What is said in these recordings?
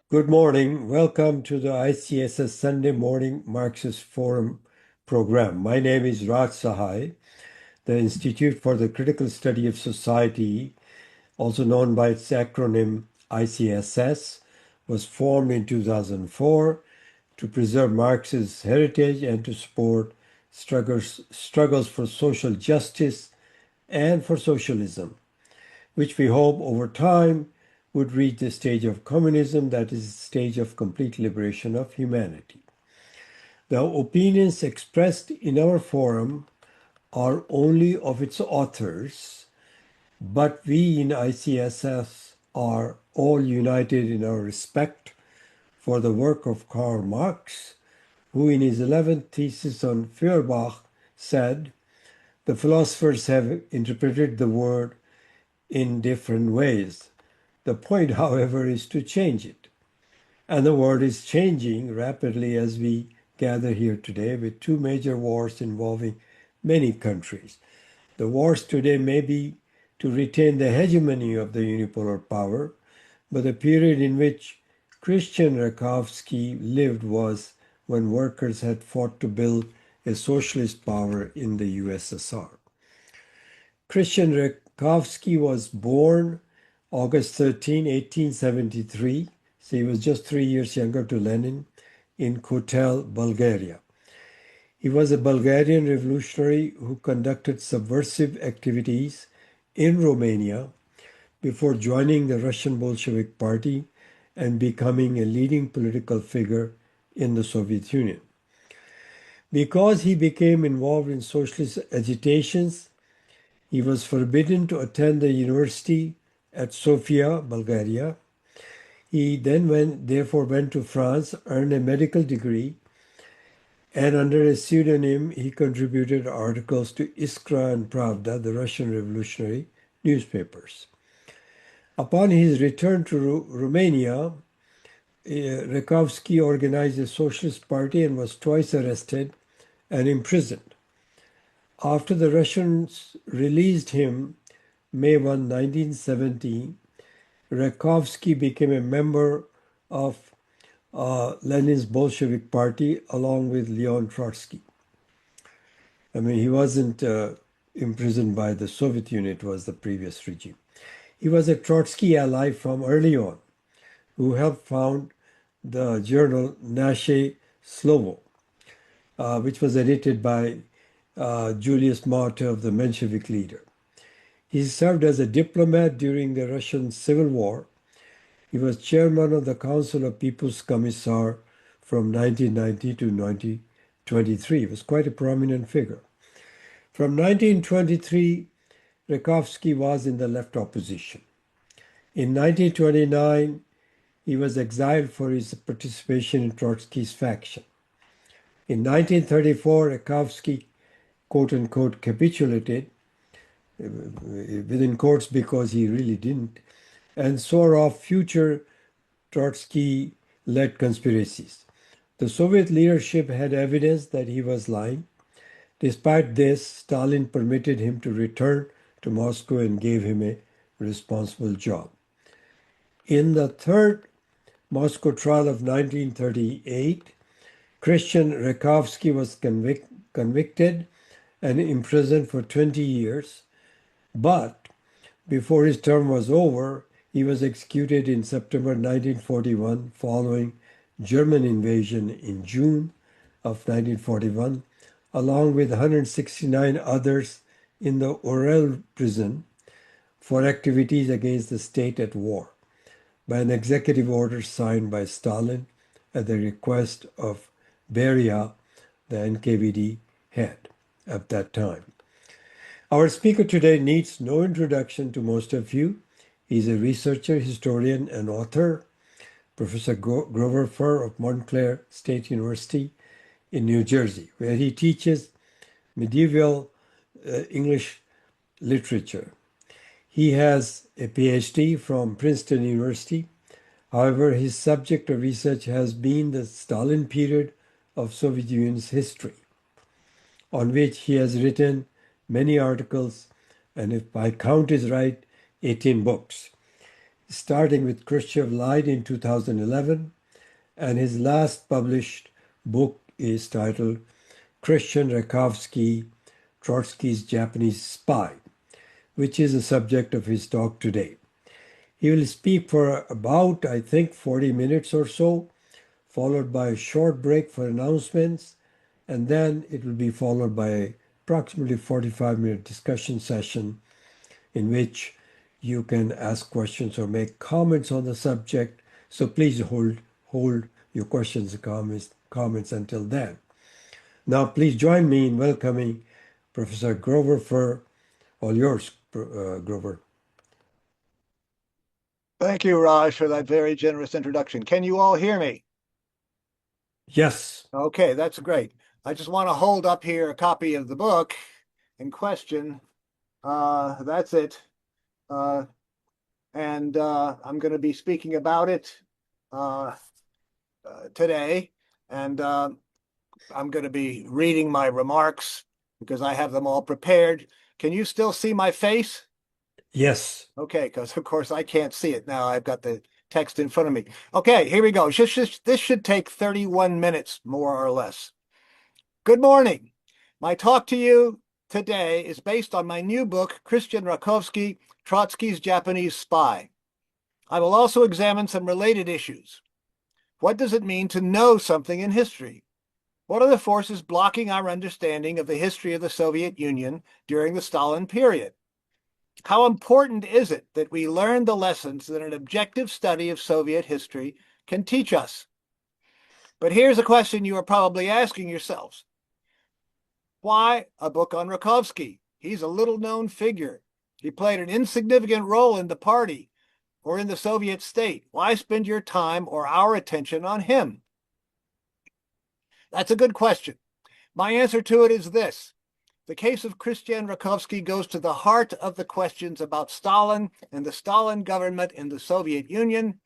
Good morning. Welcome to the ICSS Sunday Morning Marxist Forum program. My name is Raj Sahai. The Institute for the Critical Study of Society, also known by its acronym ICSS, was formed in 2004 to preserve Marx's heritage and to support struggles for social justice and for socialism, which we hope over time would reach the stage of communism, that is, the stage of complete liberation of humanity. The opinions expressed in our forum are only of its authors, but we in ICSS are all united in our respect for the work of Karl Marx, who in his 11th thesis on Feuerbach said, "The philosophers have interpreted the word in different ways. The point, however, is to change it." And the world is changing rapidly as we gather here today with two major wars involving many countries. The wars today may be to retain the hegemony of the unipolar power, but the period in which Khristian Rakovsky lived was when workers had fought to build a socialist power in the USSR. Khristian Rakovsky was born August 13, 1873, so he was just 3 years younger to Lenin, in Kotel, Bulgaria. He was a Bulgarian revolutionary who conducted subversive activities in Romania before joining the Russian Bolshevik Party and becoming a leading political figure in the Soviet Union. Because he became involved in socialist agitations, he was forbidden to attend the university at Sofia, Bulgaria. He then therefore went to France, earned a medical degree, and under a pseudonym, he contributed articles to Iskra and Pravda, the Russian revolutionary newspapers. Upon his return to Romania, Rakovsky organized a socialist party and was twice arrested and imprisoned. After the Russians released him, May 1, 1917, Rakovsky became a member of Lenin's Bolshevik Party along with Leon Trotsky. I mean, he wasn't imprisoned by the Soviet Union, it was the previous regime. He was a Trotsky ally from early on, who helped found the journal Naše Slovo, which was edited by Julius Martov, the Menshevik leader. He served as a diplomat during the Russian Civil War. He was chairman of the Council of People's Commissar from 1990 to 1923. He was quite a prominent figure. From 1923, Rakovsky was in the left opposition. In 1929, he was exiled for his participation in Trotsky's faction. In 1934, Rakovsky, quote-unquote, capitulated, within quotes because he really didn't, and swore off future Trotsky-led conspiracies. The Soviet leadership had evidence that he was lying. Despite this, Stalin permitted him to return to Moscow and gave him a responsible job. In the third Moscow trial of 1938, Khristian Rakovsky was convicted and imprisoned for 20 years, but before his term was over, he was executed in September 1941 following German invasion in June of 1941, along with 169 others in the Orel prison for activities against the state at war, by an executive order signed by Stalin at the request of Beria, the NKVD head at that time. Our speaker today needs no introduction to most of you. He's a researcher, historian, and author, Professor Grover Furr of Montclair State University in New Jersey, where he teaches medieval English literature. He has a PhD from Princeton University. However, his subject of research has been the Stalin period of Soviet Union's history, on which he has written many articles, and if my count is right, 18 books. starting with Khrushchev lied in 2011, and his last published book is titled Khristian Rakovsky, Trotsky's Japanese Spy, which is the subject of his talk today. He will speak for about, I think, 40 minutes or so, followed by a short break for announcements, and then it will be followed by a approximately 45-minute discussion session in which you can ask questions or make comments on the subject. So please hold your questions and comments until then. Now, please join me in welcoming Professor Grover Furr. All yours, Grover. Thank you, Raj, for that very generous introduction. Can you all hear me? Yes. Okay, that's great. I just want to hold up here a copy of the book in question. That's it. I'm going to be speaking about it today. And I'm going to be reading my remarks because I have them all prepared. Can you still see my face? Yes. Okay, because of course I can't see it now. I've got the text in front of me. Okay, here we go. This should take 31 minutes, more or less. Good morning. My talk to you today is based on my new book, Khristian Rakovsky, Trotsky's Japanese Spy. I will also examine some related issues. What does it mean to know something in history? What are the forces blocking our understanding of the history of the Soviet Union during the Stalin period? How important is it that we learn the lessons that an objective study of Soviet history can teach us? But here's a question you are probably asking yourselves. Why a book on Rakovsky? He's a little-known figure. He played an insignificant role in the party or in the Soviet state. Why spend your time or our attention on him? That's a good question. My answer to it is this. The case of Khristian Rakovsky goes to the heart of the questions about Stalin and the Stalin government in the Soviet Union,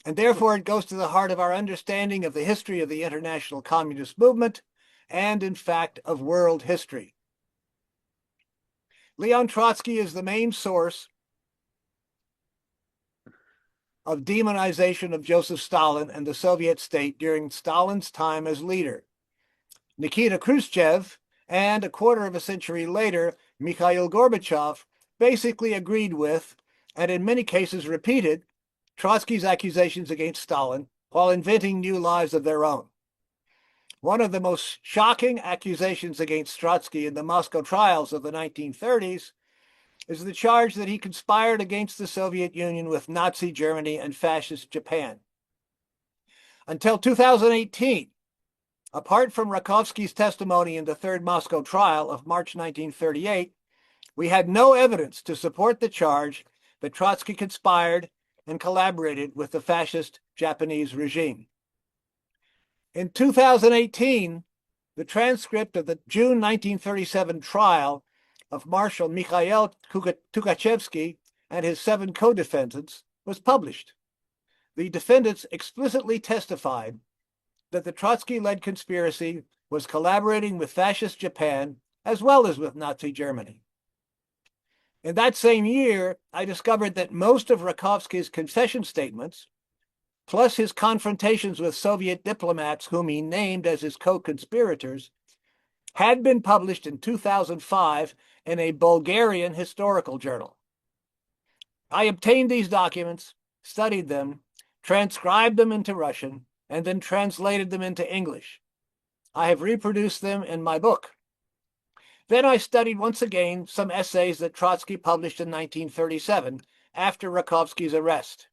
and therefore it goes to the heart of our understanding of the history of the international communist movement and, in fact, of world history. Leon Trotsky is the main source of demonization of Joseph Stalin and the Soviet state during Stalin's time as leader. Nikita Khrushchev and a quarter of a century later, Mikhail Gorbachev basically agreed with, and in many cases repeated, Trotsky's accusations against Stalin while inventing new lies of their own. One of the most shocking accusations against Trotsky in the Moscow trials of the 1930s is the charge that he conspired against the Soviet Union with Nazi Germany and fascist Japan. Until 2018, apart from Rakovsky's testimony in the Third Moscow Trial of March 1938, we had no evidence to support the charge that Trotsky conspired and collaborated with the fascist Japanese regime. In 2018, the transcript of the June 1937 trial of Marshal Mikhail Tukhachevsky and his 7 co-defendants was published. The defendants explicitly testified that the Trotsky-led conspiracy was collaborating with fascist Japan as well as with Nazi Germany. In that same year, I discovered that most of Rakovsky's confession statements, plus his confrontations with Soviet diplomats whom he named as his co-conspirators, had been published in 2005 in a Bulgarian historical journal. I obtained these documents, studied them, transcribed them into Russian, and then translated them into English. I have reproduced them in my book. Then I studied once again some essays that Trotsky published in 1937 after Rakovsky's arrest.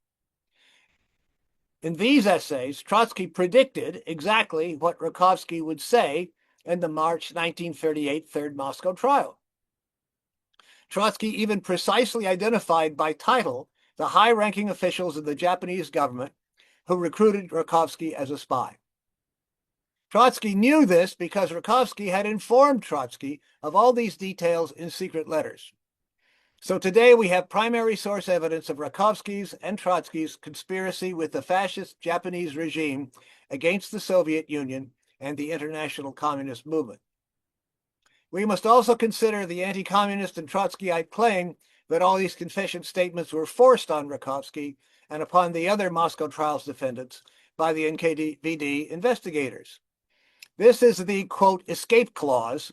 In these essays, Trotsky predicted exactly what Rakovsky would say in the March 1938 Third Moscow Trial. Trotsky even precisely identified by title the high-ranking officials of the Japanese government who recruited Rakovsky as a spy. Trotsky knew this because Rakovsky had informed Trotsky of all these details in secret letters. So today we have primary source evidence of Rakovsky's and Trotsky's conspiracy with the fascist Japanese regime against the Soviet Union and the international communist movement. We must also consider the anti-communist and Trotskyite claim that all these confession statements were forced on Rakovsky and upon the other Moscow trials defendants by the NKVD investigators. This is the, quote, escape clause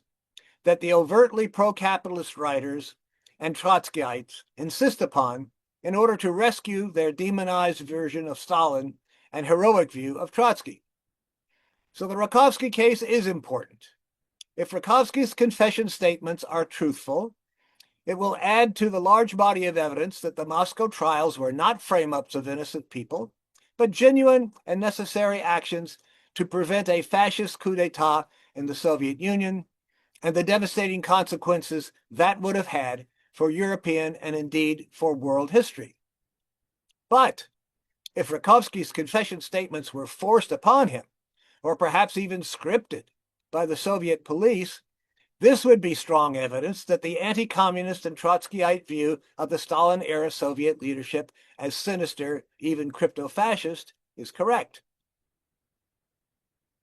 that the overtly pro-capitalist writers and Trotskyites insist upon in order to rescue their demonized version of Stalin and heroic view of Trotsky. So the Rakovsky case is important. If Rakovsky's confession statements are truthful, it will add to the large body of evidence that the Moscow trials were not frame-ups of innocent people, but genuine and necessary actions to prevent a fascist coup d'etat in the Soviet Union and the devastating consequences that would have had for European and indeed for world history. But if Rakovsky's confession statements were forced upon him, or perhaps even scripted by the Soviet police, this would be strong evidence that the anti-communist and Trotskyite view of the Stalin-era Soviet leadership as sinister, even crypto-fascist, is correct.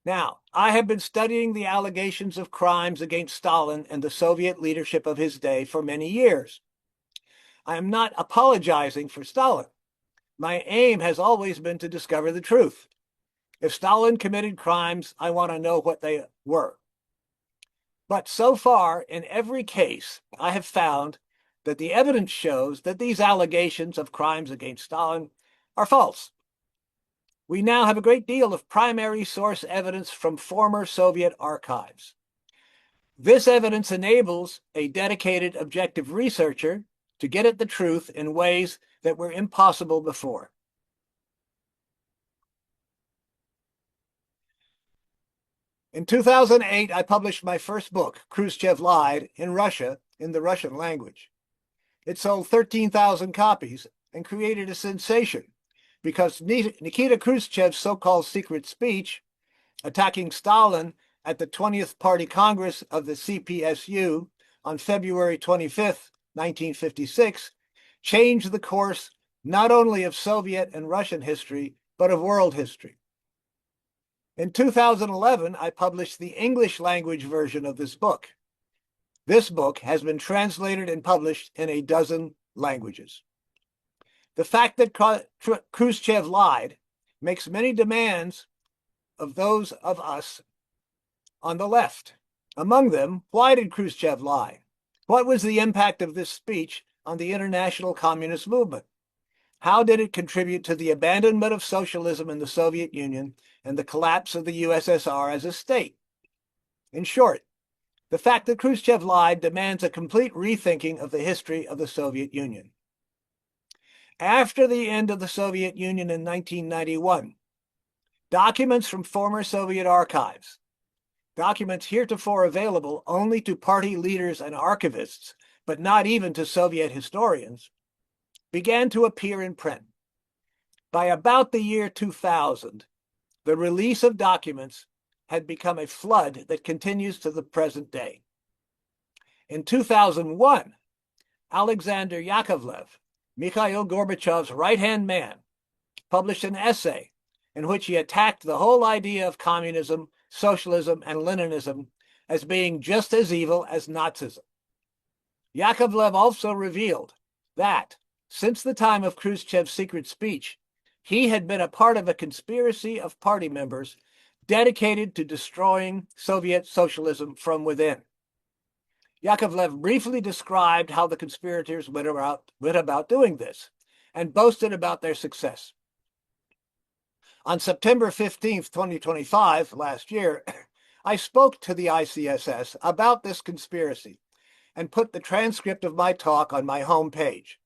Now, I have been studying the allegations of crimes against Stalin and the Soviet leadership of his day for many years. I am not apologizing for Stalin. My aim has always been to discover the truth. If Stalin committed crimes, I want to know what they were. But so far, in every case, I have found that the evidence shows that these allegations of crimes against Stalin are false. We now have a great deal of primary source evidence from former Soviet archives. This evidence enables a dedicated objective researcher to get at the truth in ways that were impossible before. In 2008, I published my first book, Khrushchev Lied, in Russia, in the Russian language. It sold 13,000 copies and created a sensation because Nikita Khrushchev's so-called secret speech attacking Stalin at the 20th Party Congress of the CPSU on February 25th, 1956, changed the course not only of Soviet and Russian history, but of world history. In 2011, I published the English language version of this book. This book has been translated and published in a dozen languages. The fact that Khrushchev lied makes many demands of those of us on the left. Among them, why did Khrushchev lie? What was the impact of this speech on the international communist movement? How did it contribute to the abandonment of socialism in the Soviet Union and the collapse of the USSR as a state? In short, the fact that Khrushchev lied demands a complete rethinking of the history of the Soviet Union. After the end of the Soviet Union in 1991, documents from former Soviet archives, documents heretofore available only to party leaders and archivists, but not even to Soviet historians, began to appear in print. By about the year 2000, the release of documents had become a flood that continues to the present day. In 2001, Alexander Yakovlev, Mikhail Gorbachev's right-hand man, published an essay in which he attacked the whole idea of communism, socialism, and Leninism as being just as evil as Nazism. Yakovlev also revealed that, since the time of Khrushchev's secret speech, he had been a part of a conspiracy of party members dedicated to destroying Soviet socialism from within. Yakovlev briefly described how the conspirators went about doing this and boasted about their success. On September 15th, 2025, last year, I spoke to the ICSS about this conspiracy and put the transcript of my talk on my homepage.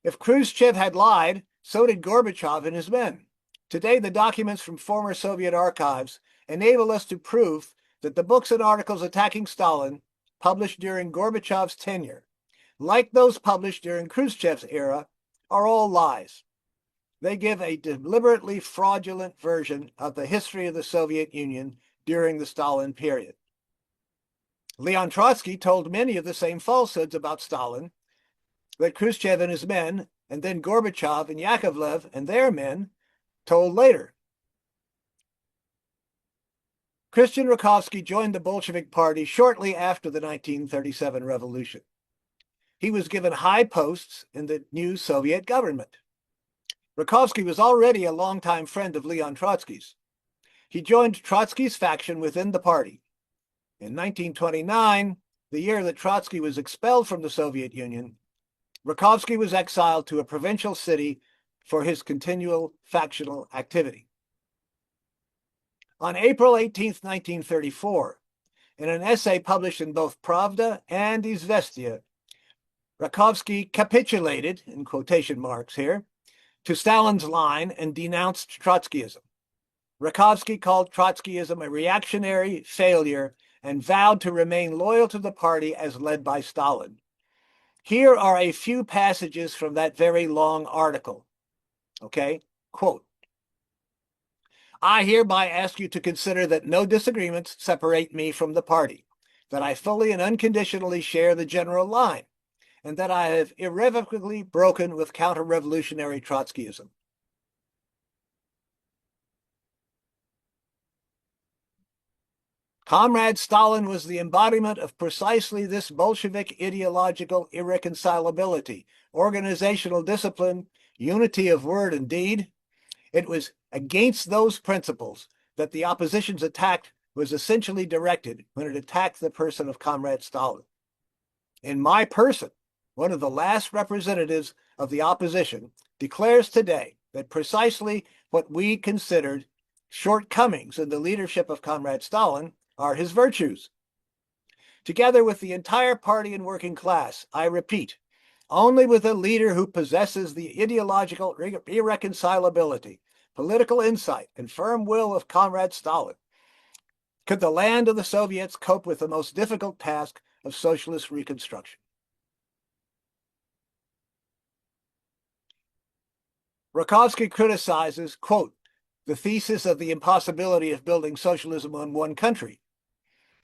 If Khrushchev had lied, so did Gorbachev and his men. Today, the documents from former Soviet archives enable us to prove that the books and articles attacking Stalin, published during Gorbachev's tenure, like those published during Khrushchev's era, are all lies. They give a deliberately fraudulent version of the history of the Soviet Union during the Stalin period. Leon Trotsky told many of the same falsehoods about Stalin that Khrushchev and his men, and then Gorbachev and Yakovlev and their men, told later. Khristian Rakovsky joined the Bolshevik Party shortly after the 1937 revolution. he was given high posts in the new Soviet government. Rakovsky was already a longtime friend of Leon Trotsky's. He joined Trotsky's faction within the party. In 1929, the year that Trotsky was expelled from the Soviet Union, Rakovsky was exiled to a provincial city for his continual factional activity. On April 18, 1934, in an essay published in both Pravda and Izvestia, Rakovsky capitulated, in quotation marks here, to Stalin's line and denounced Trotskyism. Rakovsky called Trotskyism a reactionary failure and vowed to remain loyal to the party as led by Stalin. Here are a few passages from that very long article. Okay, quote, I hereby ask you to consider that no disagreements separate me from the party, that I fully and unconditionally share the general line, and that I have irrevocably broken with counter-revolutionary Trotskyism. Comrade Stalin was the embodiment of precisely this Bolshevik ideological irreconcilability, organizational discipline, unity of word and deed. It was against those principles that the opposition's attack was essentially directed when it attacked the person of Comrade Stalin. In my person, one of the last representatives of the opposition declares today that precisely what we considered shortcomings in the leadership of Comrade Stalin are his virtues. Together with the entire party and working class, I repeat, only with a leader who possesses the ideological irreconcilability, political insight, and firm will of Comrade Stalin could the land of the Soviets cope with the most difficult task of socialist reconstruction. Rakovsky criticizes, quote, the thesis of the impossibility of building socialism on one country.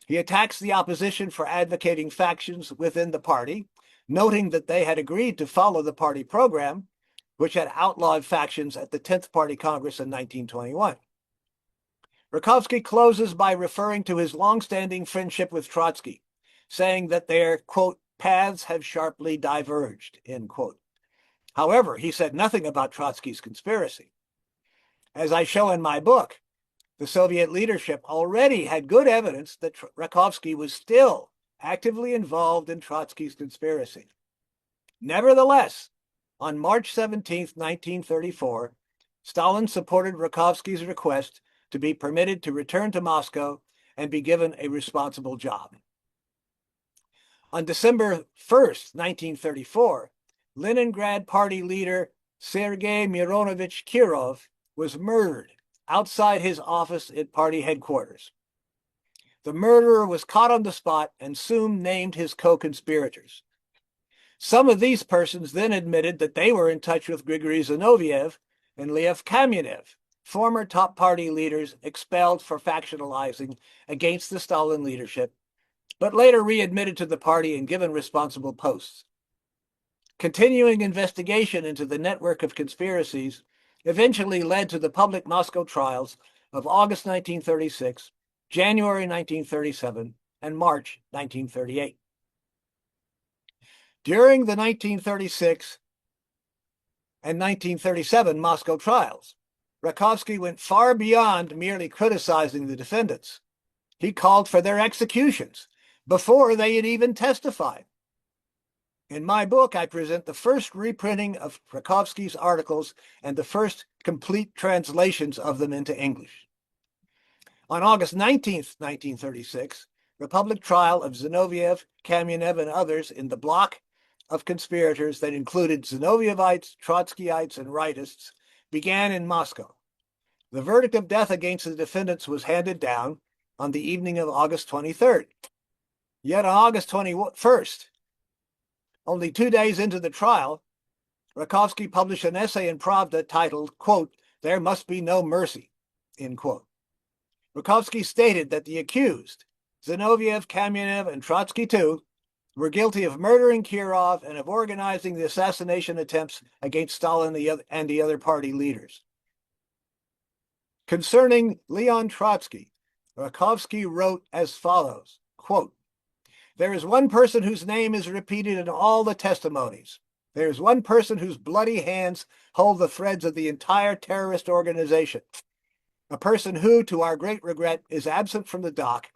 He attacks the opposition for advocating factions within the party, noting that they had agreed to follow the party program, which had outlawed factions at the 10th Party Congress in 1921. Rakovsky closes by referring to his long-standing friendship with Trotsky, saying that their, quote, paths have sharply diverged, end quote. However, he said nothing about Trotsky's conspiracy. As I show in my book, the Soviet leadership already had good evidence that Rakovsky was still actively involved in Trotsky's conspiracy. Nevertheless, on March 17, 1934, Stalin supported Rakovsky's request to be permitted to return to Moscow and be given a responsible job. On December 1, 1934, Leningrad party leader Sergei Mironovich Kirov was murdered outside his office at party headquarters. The murderer was caught on the spot and soon named his co-conspirators. Some of these persons then admitted that they were in touch with Grigory Zinoviev and Lev Kamenev, former top party leaders expelled for factionalizing against the Stalin leadership, but later readmitted to the party and given responsible posts. Continuing investigation into the network of conspiracies eventually led to the public Moscow trials of August 1936, January 1937, and March 1938. During the 1936 and 1937 Moscow trials, Rakovsky went far beyond merely criticizing the defendants. He called for their executions before they had even testified. In my book, I present the first reprinting of Rakovsky's articles and the first complete translations of them into English. On August 19, 1936, the public trial of Zinoviev, Kamenev, and others in the block of conspirators that included Zinovievites, Trotskyites, and rightists began in Moscow. The verdict of death against the defendants was handed down on the evening of August 23rd. Yet on August 21st, only 2 days into the trial, Rakovsky published an essay in Pravda titled, quote, "There must be no mercy," end quote. Rakovsky stated that the accused, Zinoviev, Kamenev, and Trotsky too, were guilty of murdering Kirov and of organizing the assassination attempts against Stalin and the other party leaders. Concerning Leon Trotsky, Rakovsky wrote as follows, quote, There is one person whose name is repeated in all the testimonies. There is one person whose bloody hands hold the threads of the entire terrorist organization. A person who, to our great regret, is absent from the dock,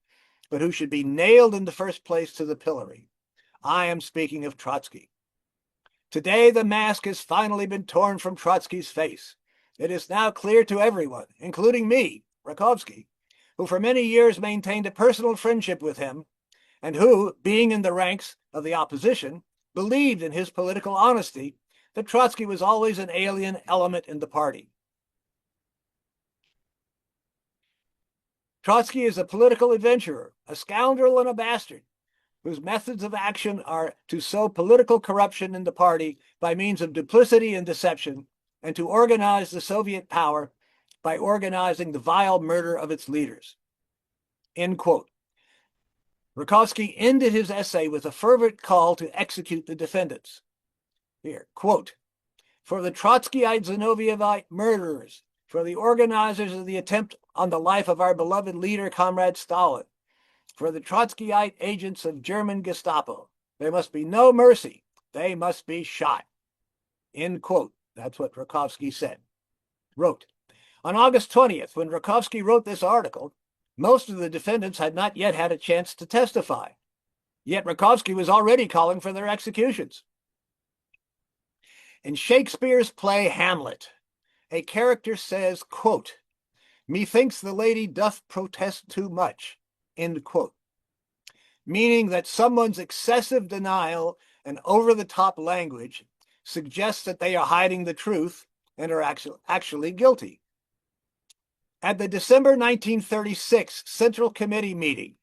but who should be nailed in the first place to the pillory. I am speaking of Trotsky. Today, the mask has finally been torn from Trotsky's face. It is now clear to everyone, including me, Rakovsky, who for many years maintained a personal friendship with him, and who, being in the ranks of the opposition, believed in his political honesty, that Trotsky was always an alien element in the party. Trotsky is a political adventurer, a scoundrel and a bastard, whose methods of action are to sow political corruption in the party by means of duplicity and deception, and to organize the Soviet power by organizing the vile murder of its leaders. End quote. Rakovsky ended his essay with a fervent call to execute the defendants. Here, quote, "For the Trotskyite Zinovievite murderers, for the organizers of the attempt on the life of our beloved leader, Comrade Stalin, for the Trotskyite agents of German Gestapo, there must be no mercy. They must be shot." End quote. That's what Rakovsky wrote. On August 20th, when Rakovsky wrote this article, most of the defendants had not yet had a chance to testify. Yet Rakovsky was already calling for their executions. In Shakespeare's play Hamlet, a character says, quote, "Methinks the lady doth protest too much," end quote, meaning that someone's excessive denial and over-the-top language suggests that they are hiding the truth and are actually guilty. At the December 1936 Central Committee meeting,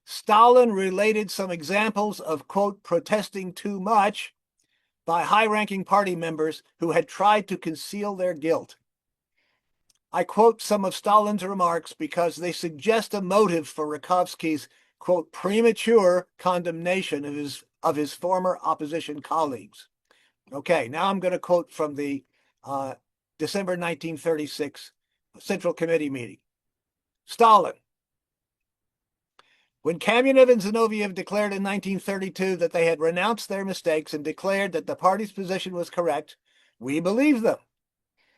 Stalin related some examples of, quote, "protesting too much" by high-ranking party members who had tried to conceal their guilt. I quote some of Stalin's remarks because they suggest a motive for Rakovsky's, quote, "premature condemnation of his former opposition colleagues." Okay, now I'm going to quote from the December 1936 Central Committee meeting. Stalin. When Kamenev and Zinoviev declared in 1932 that they had renounced their mistakes and declared that the party's position was correct, we believed them.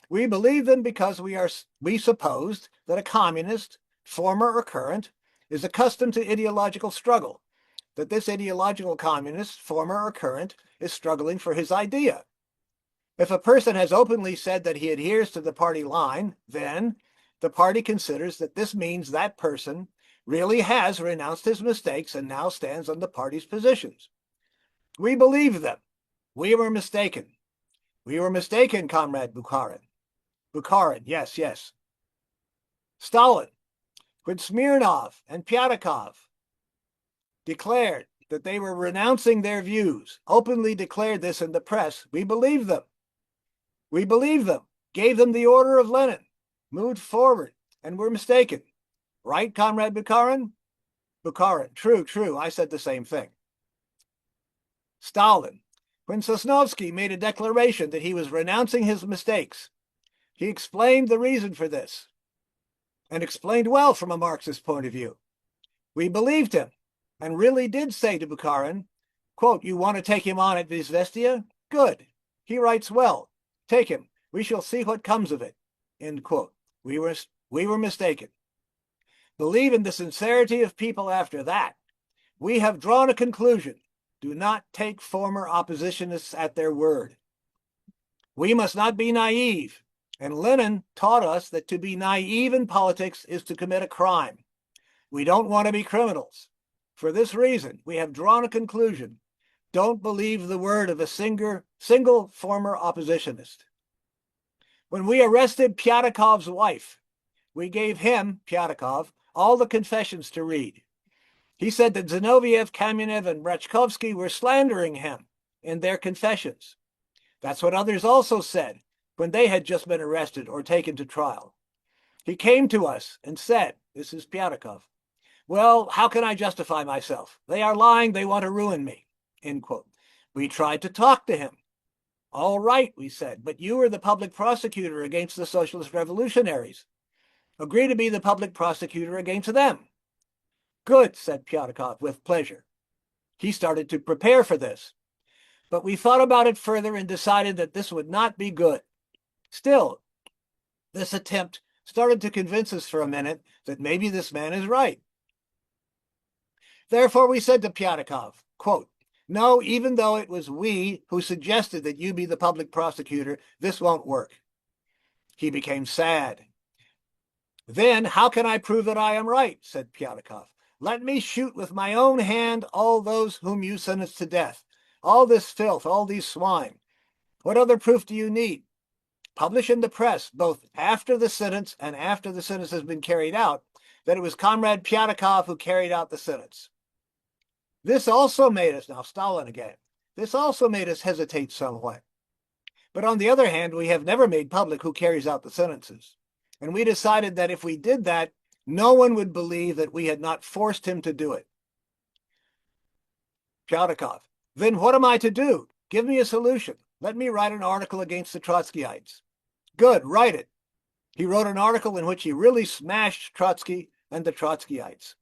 We believed them because we supposed that a communist, former or current, is accustomed to ideological struggle, that this ideological communist, former or current, is struggling for his idea. If a person has openly said that he adheres to the party line, then the party considers that this means that person really has renounced his mistakes and now stands on the party's positions. We believed them. We were mistaken. We were mistaken, Comrade Bukharin. Bukharin, yes, yes. Stalin, when Smirnov and Pyatakov declared that they were renouncing their views, openly declared this in the press, we believed them. We believed them, gave them the order of Lenin, moved forward, and were mistaken. Right, Comrade Bukharin? Bukharin, true, I said the same thing. Stalin, when Sosnovsky made a declaration that he was renouncing his mistakes, he explained the reason for this, and explained well from a Marxist point of view. We believed him, and really did say to Bukharin, quote, "You want to take him on at Izvestia? Good. He writes well. Take him. We shall see what comes of it." End quote. We were mistaken. Believe in the sincerity of people after that. We have drawn a conclusion. Do not take former oppositionists at their word. We must not be naive, and Lenin taught us that to be naive in politics is to commit a crime. We don't want to be criminals. For this reason, we have drawn a conclusion. Don't believe the word of a single former oppositionist. When we arrested Pyatakov's wife, we gave him, Pyatakov, all the confessions to read. He said that Zinoviev, Kamenev, and Rakovsky were slandering him in their confessions. That's what others also said when they had just been arrested or taken to trial. He came to us and said, this is Pyatakov, "Well, how can I justify myself? They are lying, they want to ruin me." End quote. We tried to talk to him. "All right," we said, "but you are the public prosecutor against the socialist revolutionaries. Agree to be the public prosecutor against them." "Good," said Pyatakov with pleasure. He started to prepare for this. But we thought about it further and decided that this would not be good. Still, this attempt started to convince us for a minute that maybe this man is right. Therefore, we said to Pyatakov, quote, "No, even though it was we who suggested that you be the public prosecutor, this won't work." He became sad. "Then how can I prove that I am right?" said Pyatakov. "Let me shoot with my own hand all those whom you sentenced to death. All this filth, all these swine. What other proof do you need? Publish in the press, both after the sentence and after the sentence has been carried out, that it was Comrade Pyatakov who carried out the sentence." This also made us, now Stalin again, this also made us hesitate somewhat. But on the other hand, we have never made public who carries out the sentences. And we decided that if we did that, no one would believe that we had not forced him to do it. Pyatakov: "Then what am I to do? Give me a solution. Let me write an article against the Trotskyites." "Good, write it." He wrote an article in which he really smashed Trotsky and the Trotskyites.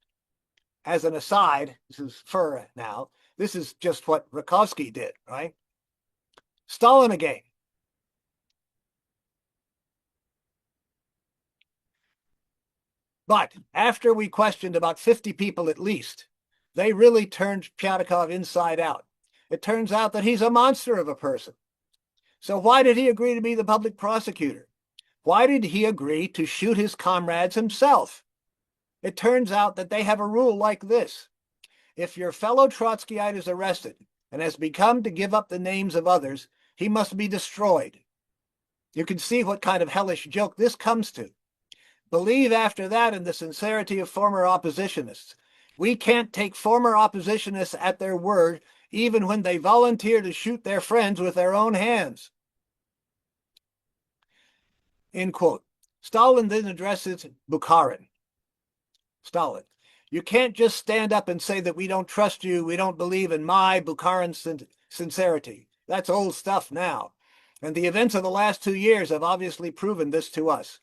As an aside, this is Furr now, this is just what Rakovsky did, right? Stalin again. But after we questioned about 50 people at least, they really turned Pyatakov inside out. It turns out that he's a monster of a person. So why did he agree to be the public prosecutor? Why did he agree to shoot his comrades himself? It turns out that they have a rule like this: if your fellow Trotskyite is arrested and has begun to give up the names of others, he must be destroyed. You can see what kind of hellish joke this comes to. Believe after that in the sincerity of former oppositionists. We can't take former oppositionists at their word, even when they volunteer to shoot their friends with their own hands. End quote. Stalin then addresses Bukharin. Stalin: "You can't just stand up and say that we don't trust you, we don't believe in my Bukharin's sincerity. That's old stuff now. And the events of the last 2 years have obviously proven this to us.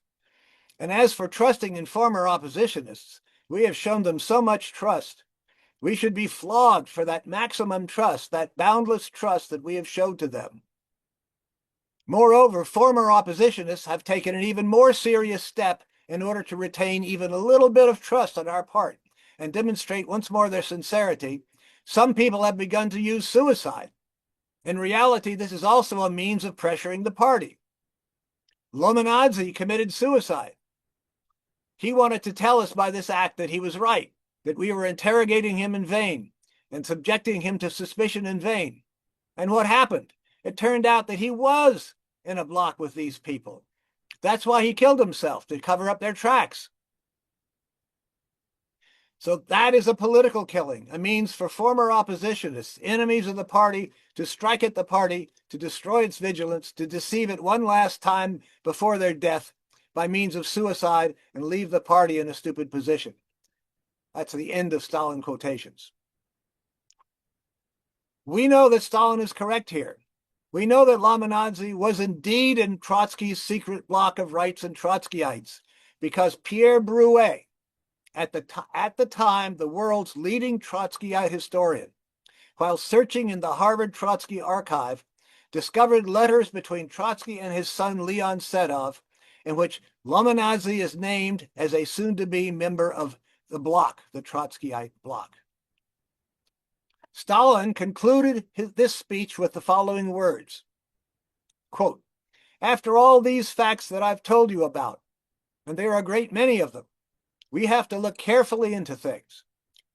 And as for trusting in former oppositionists, we have shown them so much trust. We should be flogged for that maximum trust, that boundless trust that we have showed to them. Moreover, former oppositionists have taken an even more serious step in order to retain even a little bit of trust on our part and demonstrate once more their sincerity. Some people have begun to use suicide. In reality, this is also a means of pressuring the party. Lomenadze committed suicide. He wanted to tell us by this act that he was right, that we were interrogating him in vain and subjecting him to suspicion in vain. And what happened? It turned out that he was in a block with these people. That's why he killed himself, to cover up their tracks. So that is a political killing, a means for former oppositionists, enemies of the party, to strike at the party, to destroy its vigilance, to deceive it one last time before their death by means of suicide and leave the party in a stupid position. That's the end of Stalin quotations. We know that Stalin is correct here. We know that Lomenadze was indeed in Trotsky's secret bloc of rights and Trotskyites, because Pierre Brouet, at the time the world's leading Trotskyite historian, while searching in the Harvard Trotsky archive, discovered letters between Trotsky and his son Leon Sedov, in which Lomenadze is named as a soon-to-be member of the bloc, the Trotskyite bloc. Stalin concluded this speech with the following words, quote, "After all these facts that I've told you about, and there are a great many of them, we have to look carefully into things.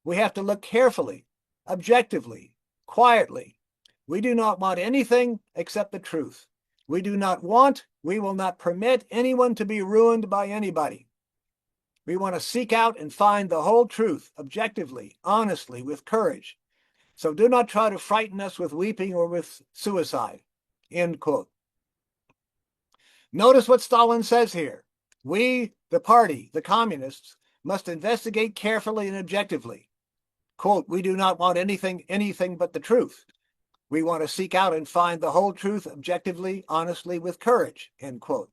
We have to look carefully, objectively, quietly. We do not want anything except the truth. We do not want, we will not permit anyone to be ruined by anybody. We want to seek out and find the whole truth, objectively, honestly, with courage. So do not try to frighten us with weeping or with suicide." End quote. Notice what Stalin says here. We, the party, the communists, must investigate carefully and objectively. Quote, "We do not want anything but the truth. We want to seek out and find the whole truth objectively, honestly, with courage." End quote.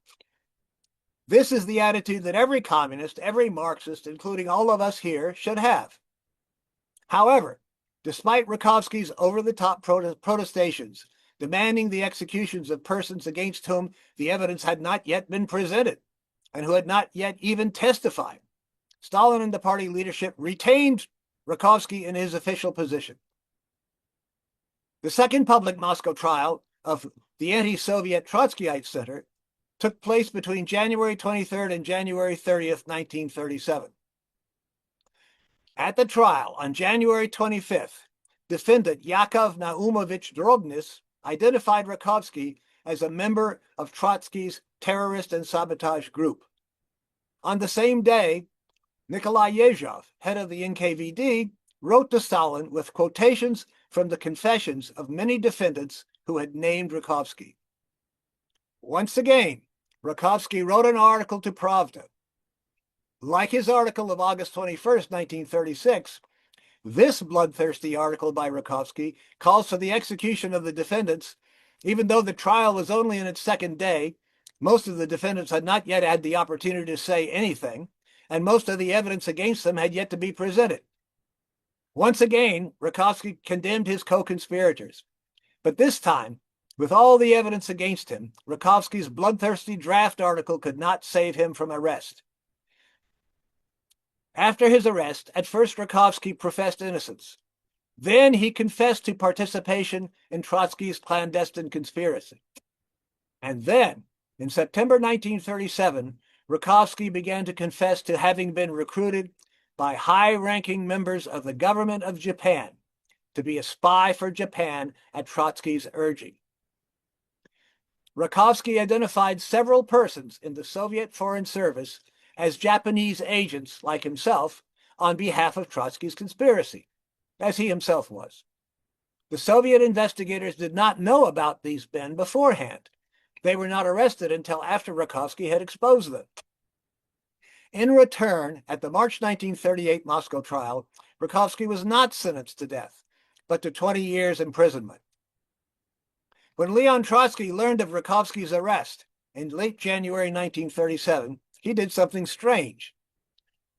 This is the attitude that every communist, every Marxist, including all of us here, should have. However, Despite Rakovsky's over-the-top protestations, demanding the executions of persons against whom the evidence had not yet been presented and who had not yet even testified, Stalin and the party leadership retained Rakovsky in his official position. The second public Moscow trial of the anti-Soviet Trotskyite Center took place between January 23rd and January 30th, 1937. At the trial on January 25th, defendant Yakov Naumovich Drobnis identified Rakovsky as a member of Trotsky's terrorist and sabotage group. On the same day, Nikolai Yezhov, head of the NKVD, wrote to Stalin with quotations from the confessions of many defendants who had named Rakovsky. Once again, Rakovsky wrote an article to Pravda. Like his article of August 21st, 1936, this bloodthirsty article by Rakovsky calls for the execution of the defendants. Even though the trial was only in its second day, most of the defendants had not yet had the opportunity to say anything, and most of the evidence against them had yet to be presented. Once again, Rakovsky condemned his co-conspirators. But this time, with all the evidence against him, Rakovsky's bloodthirsty draft article could not save him from arrest. After his arrest, at first Rakovsky professed innocence. Then he confessed to participation in Trotsky's clandestine conspiracy. And then, in September 1937, Rakovsky began to confess to having been recruited by high-ranking members of the government of Japan to be a spy for Japan at Trotsky's urging. Rakovsky identified several persons in the Soviet Foreign Service as Japanese agents like himself on behalf of Trotsky's conspiracy, as he himself was. The Soviet investigators did not know about these men beforehand. They were not arrested until after Rakovsky had exposed them. In return, at the March 1938 Moscow trial, Rakovsky was not sentenced to death, but to 20 years imprisonment. When Leon Trotsky learned of Rakovsky's arrest in late January 1937, he did something strange.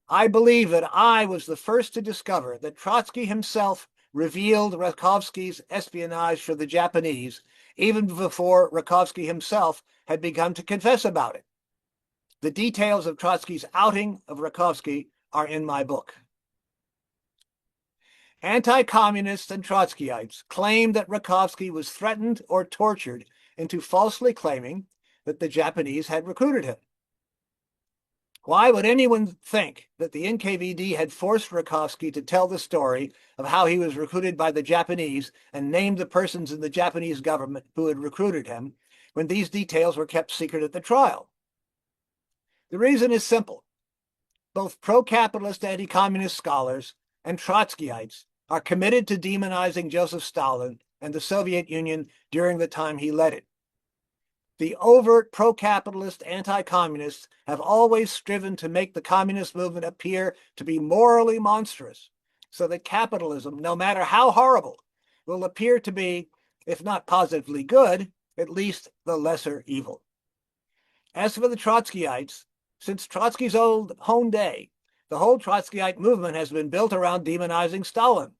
I believe that I was the first to discover that Trotsky himself revealed Rakovsky's espionage for the Japanese, even before Rakovsky himself had begun to confess about it. The details of Trotsky's outing of Rakovsky are in my book. Anti-communists and Trotskyites claimed that Rakovsky was threatened or tortured into falsely claiming that the Japanese had recruited him. Why would anyone think that the NKVD had forced Rakovsky to tell the story of how he was recruited by the Japanese and named the persons in the Japanese government who had recruited him when these details were kept secret at the trial? The reason is simple. Both pro-capitalist anti-communist scholars and Trotskyites are committed to demonizing Joseph Stalin and the Soviet Union during the time he led it. The overt pro-capitalist anti-communists have always striven to make the communist movement appear to be morally monstrous, so that capitalism, no matter how horrible, will appear to be, if not positively good, at least the lesser evil. As for the Trotskyites, since Trotsky's own day, the whole Trotskyite movement has been built around demonizing Stalin.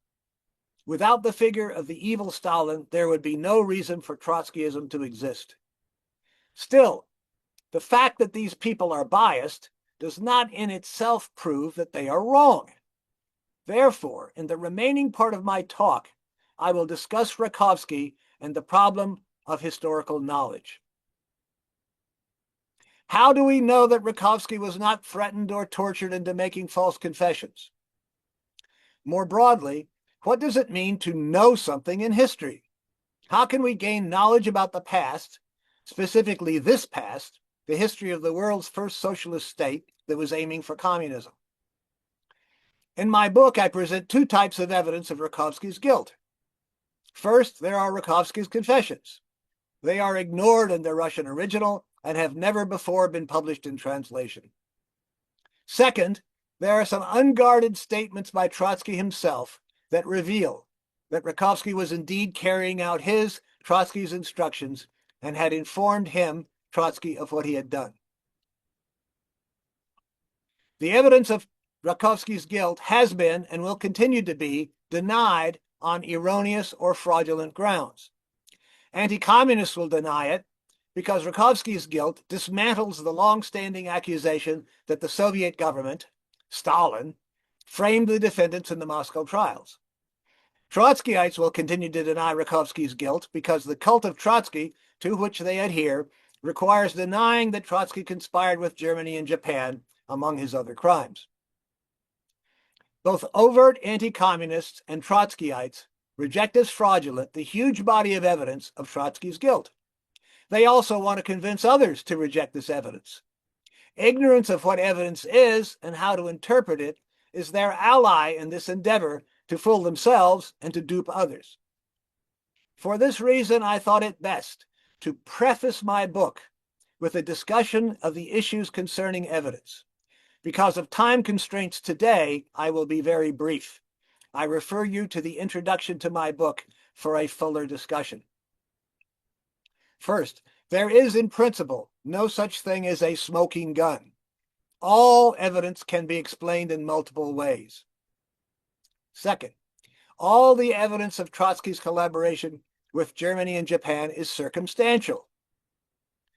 Without the figure of the evil Stalin, there would be no reason for Trotskyism to exist. Still, the fact that these people are biased does not in itself prove that they are wrong. Therefore, in the remaining part of my talk, I will discuss Rakovsky and the problem of historical knowledge. How do we know that Rakovsky was not threatened or tortured into making false confessions? More broadly, what does it mean to know something in history? How can we gain knowledge about the past, specifically this past, the history of the world's first socialist state that was aiming for communism? In my book, I present two types of evidence of Rakovsky's guilt. First, there are Rakovsky's confessions. They are ignored in the Russian original and have never before been published in translation. Second, there are some unguarded statements by Trotsky himself that reveal that Rakovsky was indeed carrying out his, Trotsky's, instructions and had informed him, Trotsky, of what he had done. The evidence of Rakovsky's guilt has been and will continue to be denied on erroneous or fraudulent grounds. Anti-communists will deny it because Rakovsky's guilt dismantles the long-standing accusation that the Soviet government, Stalin, framed the defendants in the Moscow trials. Trotskyites will continue to deny Rakovsky's guilt because the cult of Trotsky, to which they adhere, requires denying that Trotsky conspired with Germany and Japan, among his other crimes. Both overt anti-communists and Trotskyites reject as fraudulent the huge body of evidence of Trotsky's guilt. They also want to convince others to reject this evidence. Ignorance of what evidence is and how to interpret it is their ally in this endeavor to fool themselves and to dupe others. For this reason, I thought it best to preface my book with a discussion of the issues concerning evidence. Because of time constraints today, I will be very brief. I refer you to the introduction to my book for a fuller discussion. First, there is in principle no such thing as a smoking gun. All evidence can be explained in multiple ways. Second, all the evidence of Trotsky's collaboration with Germany and Japan is circumstantial.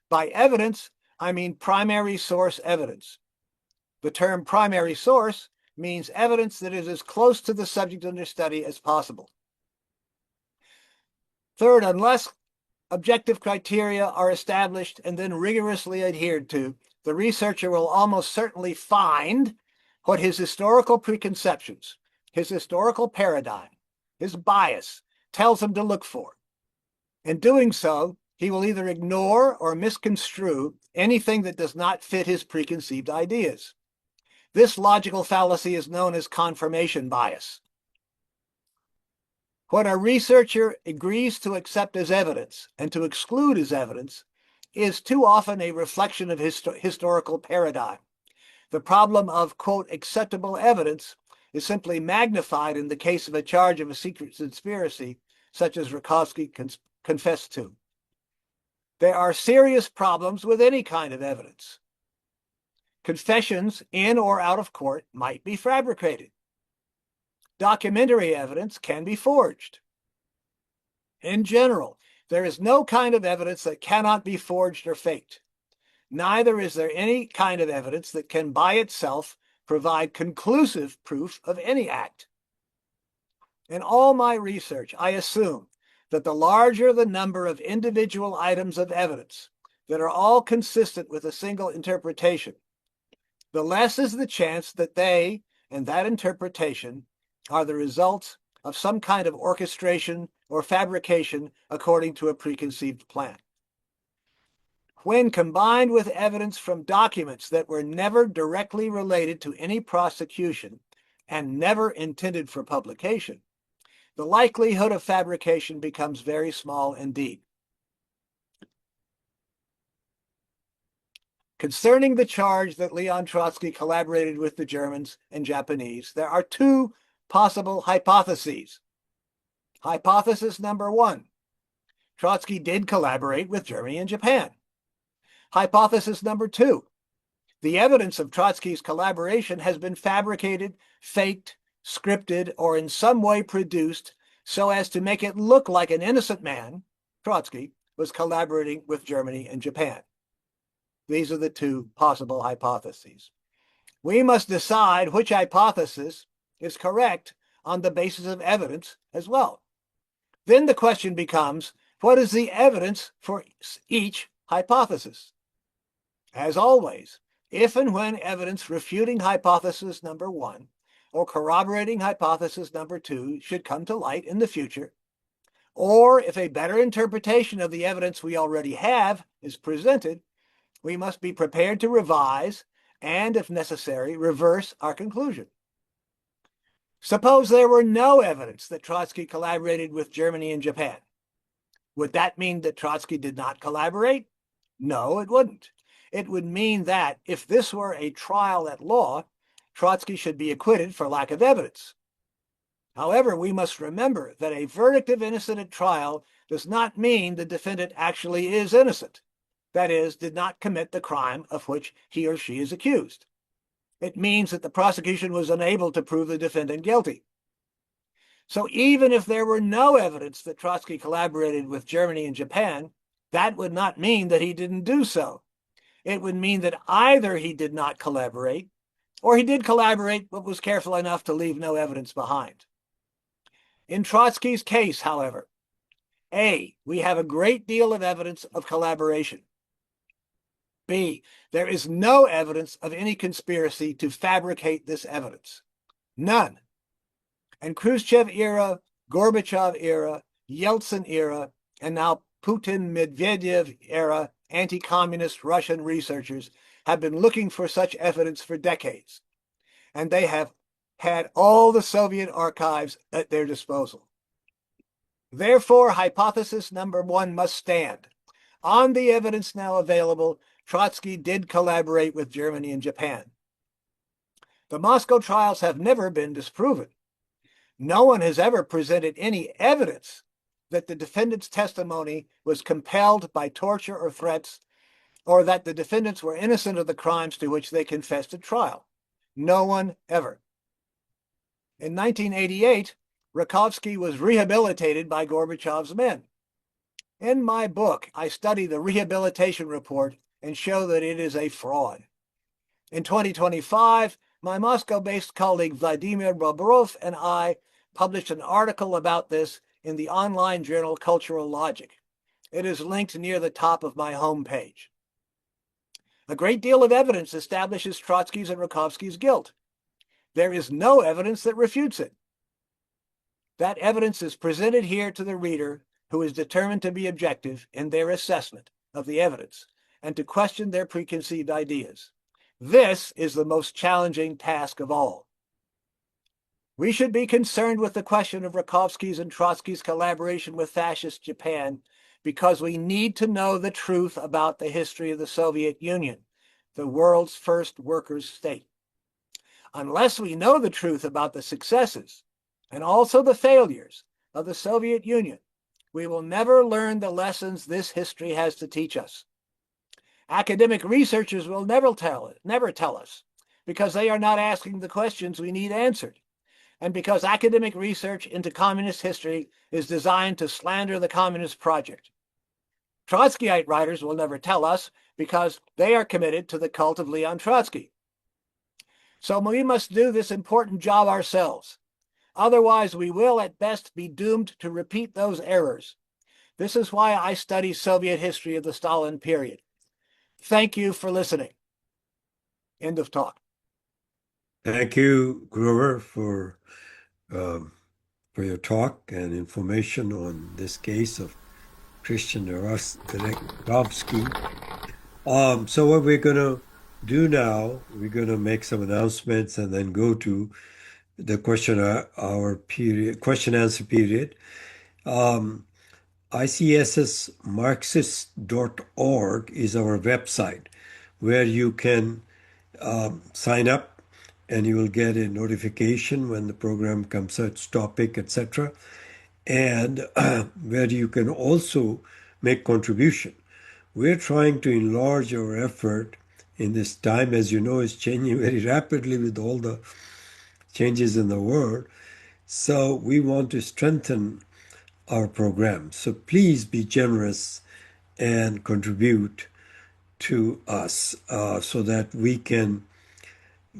By evidence, I mean primary source evidence. The term primary source means evidence that is as close to the subject under study as possible. Third, unless objective criteria are established and then rigorously adhered to, the researcher will almost certainly find what his historical preconceptions, his historical paradigm, his bias tells him to look for. In doing so, he will either ignore or misconstrue anything that does not fit his preconceived ideas. This logical fallacy is known as confirmation bias. What a researcher agrees to accept as evidence and to exclude as evidence is too often a reflection of historical paradigm. The problem of, quote, acceptable evidence is simply magnified in the case of a charge of a secret conspiracy, such as Rakovsky confessed to. There are serious problems with any kind of evidence. Confessions in or out of court might be fabricated. Documentary evidence can be forged. In general, there is no kind of evidence that cannot be forged or faked. Neither is there any kind of evidence that can by itself provide conclusive proof of any act. In all my research, I assume that the larger the number of individual items of evidence that are all consistent with a single interpretation, the less is the chance that they and that interpretation are the results of some kind of orchestration or fabrication according to a preconceived plan. When combined with evidence from documents that were never directly related to any prosecution and never intended for publication, the likelihood of fabrication becomes very small indeed. Concerning the charge that Leon Trotsky collaborated with the Germans and Japanese, there are two possible hypotheses. Hypothesis number one, Trotsky did collaborate with Germany and Japan. Hypothesis number two, the evidence of Trotsky's collaboration has been fabricated, faked, scripted, or in some way produced so as to make it look like an innocent man, Trotsky, was collaborating with Germany and Japan. These are the two possible hypotheses. We must decide which hypothesis is correct on the basis of evidence as well. Then the question becomes, what is the evidence for each hypothesis? As always, if and when evidence refuting hypothesis number one or corroborating hypothesis number two should come to light in the future, or if a better interpretation of the evidence we already have is presented, we must be prepared to revise and, if necessary, reverse our conclusion. Suppose there were no evidence that Trotsky collaborated with Germany and Japan. Would that mean that Trotsky did not collaborate? No, it wouldn't. It would mean that if this were a trial at law, Trotsky should be acquitted for lack of evidence. However, we must remember that a verdict of innocent at trial does not mean the defendant actually is innocent. That is, did not commit the crime of which he or she is accused. It means that the prosecution was unable to prove the defendant guilty. So even if there were no evidence that Trotsky collaborated with Germany and Japan, that would not mean that he didn't do so. It would mean that either he did not collaborate, or he did collaborate but was careful enough to leave no evidence behind. In Trotsky's case, however, A, we have a great deal of evidence of collaboration. B, there is no evidence of any conspiracy to fabricate this evidence. None. And Khrushchev era, Gorbachev era, Yeltsin era, and now Putin-Medvedev era anti-communist Russian researchers have been looking for such evidence for decades, and they have had all the Soviet archives at their disposal. Therefore, hypothesis number one must stand. On the evidence now available, Trotsky did collaborate with Germany and Japan. The Moscow trials have never been disproven. No one has ever presented any evidence that the defendant's testimony was compelled by torture or threats, or that the defendants were innocent of the crimes to which they confessed at trial. No one ever. In 1988, Rakovsky was rehabilitated by Gorbachev's men. In my book, I study the rehabilitation report and show that it is a fraud. In 2025, my Moscow-based colleague Vladimir Bobrov and I published an article about this in the online journal Cultural Logic. It is linked near the top of my homepage. A great deal of evidence establishes Trotsky's and Rakovsky's guilt. There is no evidence that refutes it. That evidence is presented here to the reader, who is determined to be objective in their assessment of the evidence and to question their preconceived ideas. This is the most challenging task of all. We should be concerned with the question of Rakovsky's and Trotsky's collaboration with fascist Japan because we need to know the truth about the history of the Soviet Union, the world's first workers' state. Unless we know the truth about the successes and also the failures of the Soviet Union, we will never learn the lessons this history has to teach us. Academic researchers will never tell us because they are not asking the questions we need answered, and because academic research into communist history is designed to slander the communist project. Trotskyite writers will never tell us because they are committed to the cult of Leon Trotsky. So we must do this important job ourselves. Otherwise, we will at best be doomed to repeat those errors. This is why I study Soviet history of the Stalin period. Thank you for listening. End of talk. Thank you, Grover, for your talk and information on this case of Khristian Rakovsky. So what we're going to do now, we're going to make some announcements and then go to the question answer period. ICSSmarxist.org is our website where you can sign up and you will get a notification when the program comes out, its topic, etc. And where you can also make contribution. We're trying to enlarge our effort in this time. As you know, it's changing very rapidly with all the changes in the world. So we want to strengthen our program. So please be generous and contribute to us so that we can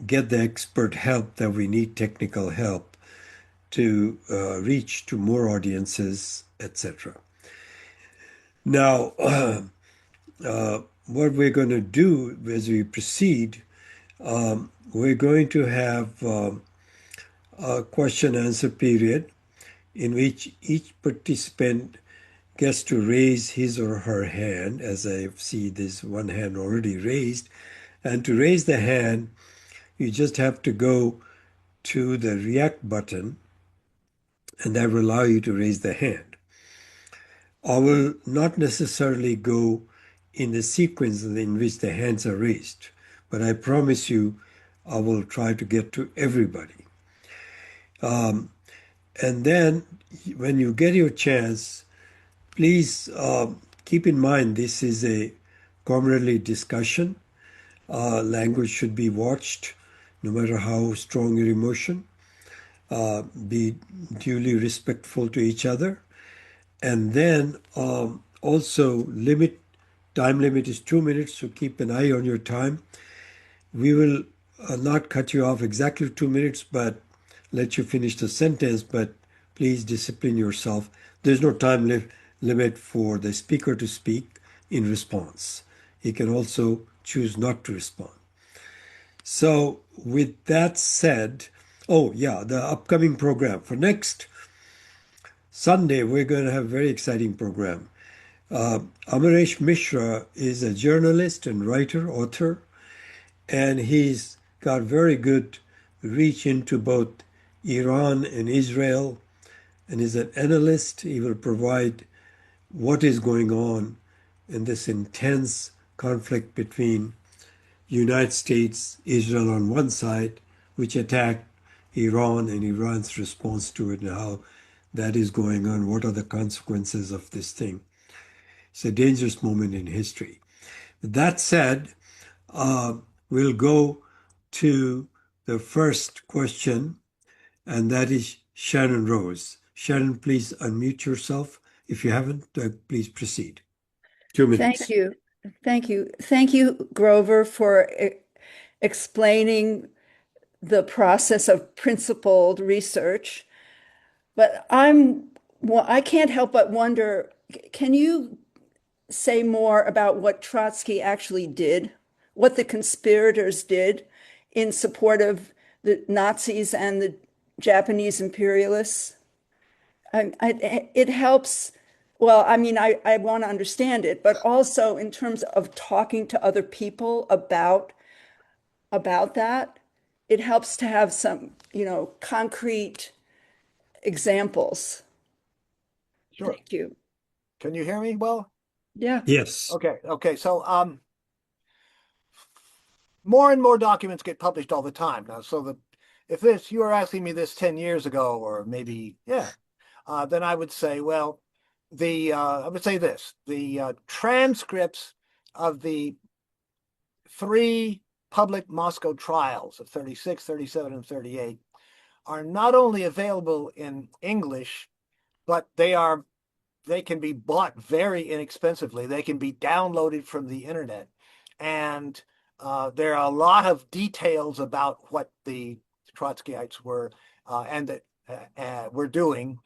get the expert help that we need, technical help, to reach to more audiences, etc. Now, what we're going to do as we proceed, we're going to have a question-answer period in which each participant gets to raise his or her hand, as I see this one hand already raised. And to raise the hand, you just have to go to the react button, and that will allow you to raise the hand. I will not necessarily go in the sequence in which the hands are raised, but I promise you I will try to get to everybody. And then when you get your chance, please keep in mind this is a comradely discussion. Language should be watched, no matter how strong your emotion. be duly respectful to each other, and then also time limit is 2 minutes, so keep an eye on your time. We will not cut you off exactly 2 minutes, but let you finish the sentence, but please discipline yourself. There's no limit for the speaker to speak in response. He can also choose not to respond. So with that said, oh yeah, the upcoming program. For next Sunday, we're going to have a very exciting program. Amaresh Mishra is a journalist and writer, author, and he's got very good reach into both Iran and Israel, and is an analyst. He will provide what is going on in this intense conflict between United States, Israel on one side, which attacked Iran, and Iran's response to it, and how that is going on. What are the consequences of this thing? It's a dangerous moment in history. That said, we'll go to the first question, and that is Sharon Rose. Sharon, please unmute yourself. If you haven't, please proceed. 2 minutes. Thank you. Thank you. Thank you, Grover, for explaining the process of principled research. But I can't help but wonder, can you say more about what Trotsky actually did, what the conspirators did in support of the Nazis and the Japanese imperialists? It helps. Well, I mean, I want to understand it, but also in terms of talking to other people about that, it helps to have some, concrete examples. Sure. Thank you. Can you hear me well? Yeah. Yes. Okay. So more and more documents get published all the time now. So if you were asking me this 10 years ago, or maybe, then I would say, well, I would say this: the transcripts of the three public Moscow trials of 36, 37, and 38 are not only available in English, but they can be bought very inexpensively. They can be downloaded from the internet, and there are a lot of details about what the Trotskyites were and were doing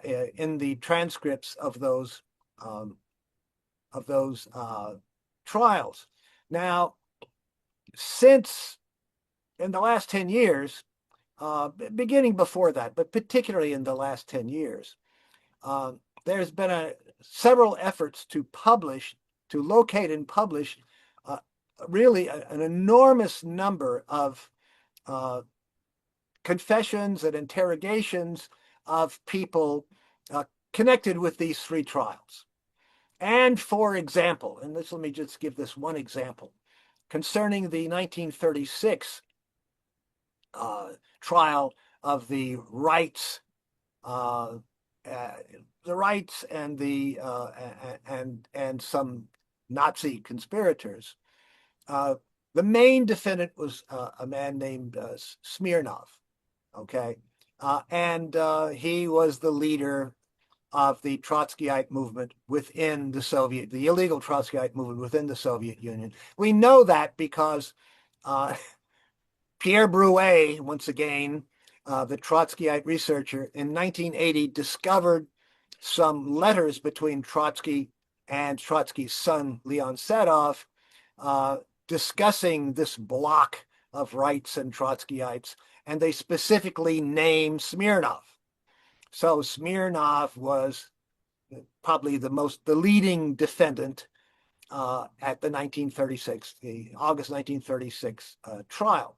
in the transcripts of those trials. Now, since in the last 10 years, beginning before that, but particularly in the last 10 years, there's been several efforts to locate and publish really an enormous number of confessions and interrogations of people connected with these three trials. And for example, let me just give this one example, concerning the 1936 trial of the rights and some Nazi conspirators. The main defendant was a man named Smirnov. Okay, and he was the leader of the Trotskyite movement within the illegal Trotskyite movement within the Soviet Union. We know that because Pierre Brouet, once again, the Trotskyite researcher, in 1980 discovered some letters between Trotsky and Trotsky's son, Leon Sedov, discussing this block of rights and Trotskyites, and they specifically named Smirnov. So Smirnov was probably the leading defendant at the August 1936 trial.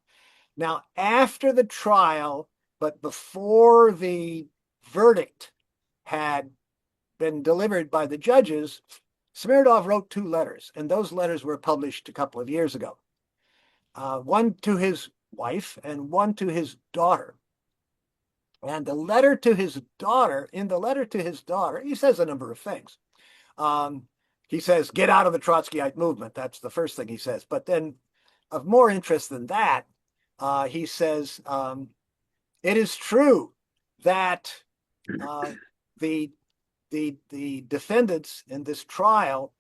Now, after the trial, but before the verdict had been delivered by the judges, Smirnov wrote two letters, and those letters were published a couple of years ago. One to his wife and one to his daughter. And in the letter to his daughter, he says a number of things. He says, get out of the Trotskyite movement. That's the first thing he says. But then of more interest than that, he says, it is true that the defendants in this trial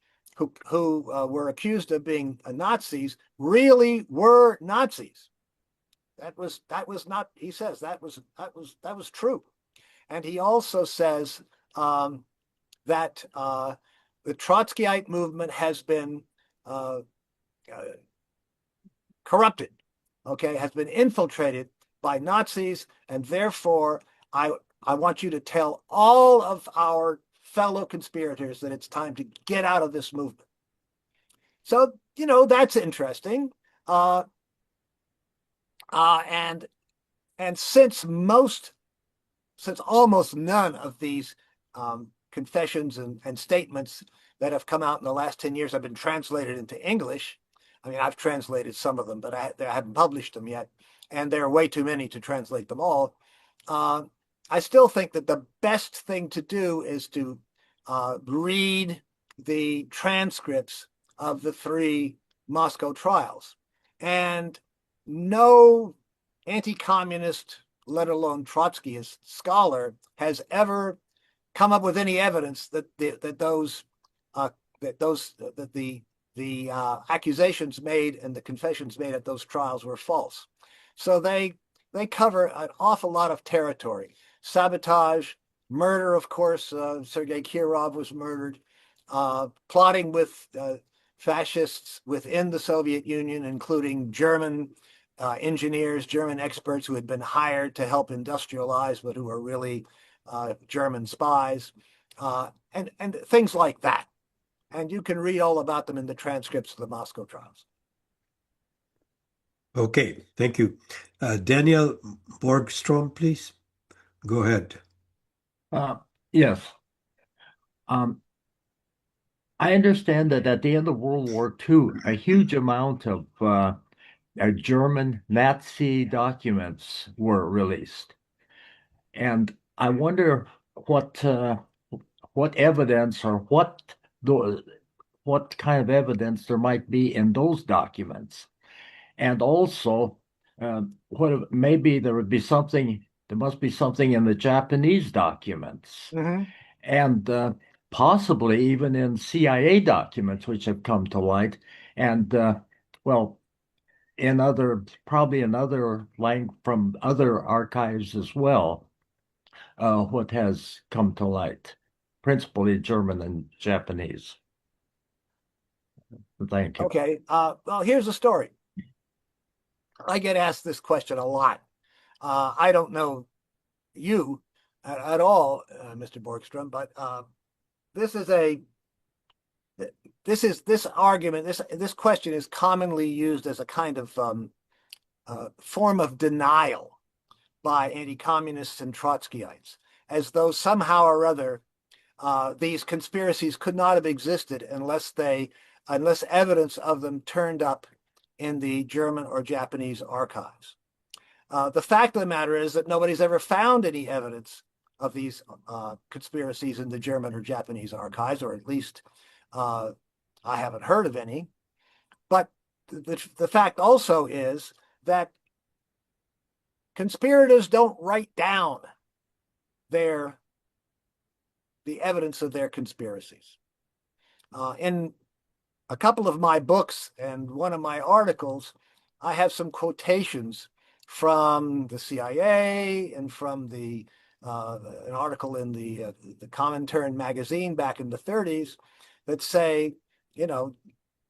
who were accused of being Nazis really were Nazis. That was not, he says that was true. And he also says that the Trotskyite movement has been corrupted, okay, has been infiltrated by Nazis, and therefore I want you to tell all of our fellow conspirators that it's time to get out of this movement. So, you know, that's interesting. And since almost none of these confessions and statements that have come out in the last 10 years have been translated into English. I mean, I've translated some of them, but I haven't published them yet. And there are way too many to translate them all. I still think that the best thing to do is to read the transcripts of the 3 Moscow trials. And no anti-communist, let alone Trotskyist scholar has ever come up with any evidence that the accusations made and the confessions made at those trials were false. So they cover an awful lot of territory. Sabotage, murder, of course. Sergei Kirov was murdered. Plotting with fascists within the Soviet Union, including German engineers, German experts who had been hired to help industrialize, but who were really German spies, and things like that. And you can read all about them in the transcripts of the Moscow trials. Okay, thank you. Daniel Borgstrom, please. Go ahead. Yes. I understand that at the end of World War II, a huge amount of German Nazi documents were released. And I wonder what evidence or what kind of evidence there might be in those documents. And also, maybe there must be something in the Japanese documents. Mm-hmm. And possibly even in CIA documents, which have come to light, and probably in other from other archives as well, what has come to light, principally German and Japanese. Thank you. Okay. Well, here's the story. I get asked this question a lot. I don't know you at all, Mr. Borgstrom, but this question is commonly used as a kind of form of denial by anti-communists and Trotskyites, as though somehow or other these conspiracies could not have existed unless evidence of them turned up in the German or Japanese archives. The fact of the matter is that nobody's ever found any evidence of these conspiracies in the German or Japanese archives, or at least I haven't heard of any. But the fact also is that conspirators don't write down the evidence of their conspiracies. In a couple of my books and one of my articles, I have some quotations from the CIA and from an article in the Comintern magazine back in the 30s that say, you know,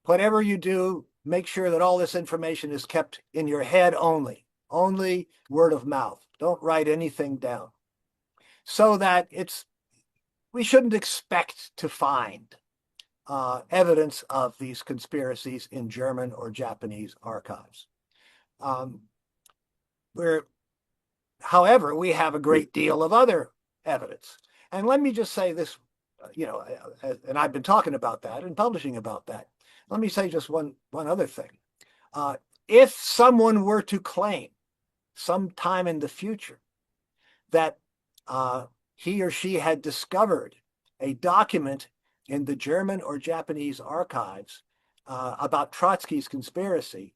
whatever you do, make sure that all this information is kept in your head only word of mouth. Don't write anything down. So that we shouldn't expect to find evidence of these conspiracies in German or Japanese archives. However, we have a great deal of other evidence. And let me just say this, and I've been talking about that and publishing about that. Let me say just one other thing. If someone were to claim sometime in the future that he or she had discovered a document in the German or Japanese archives about Trotsky's conspiracy,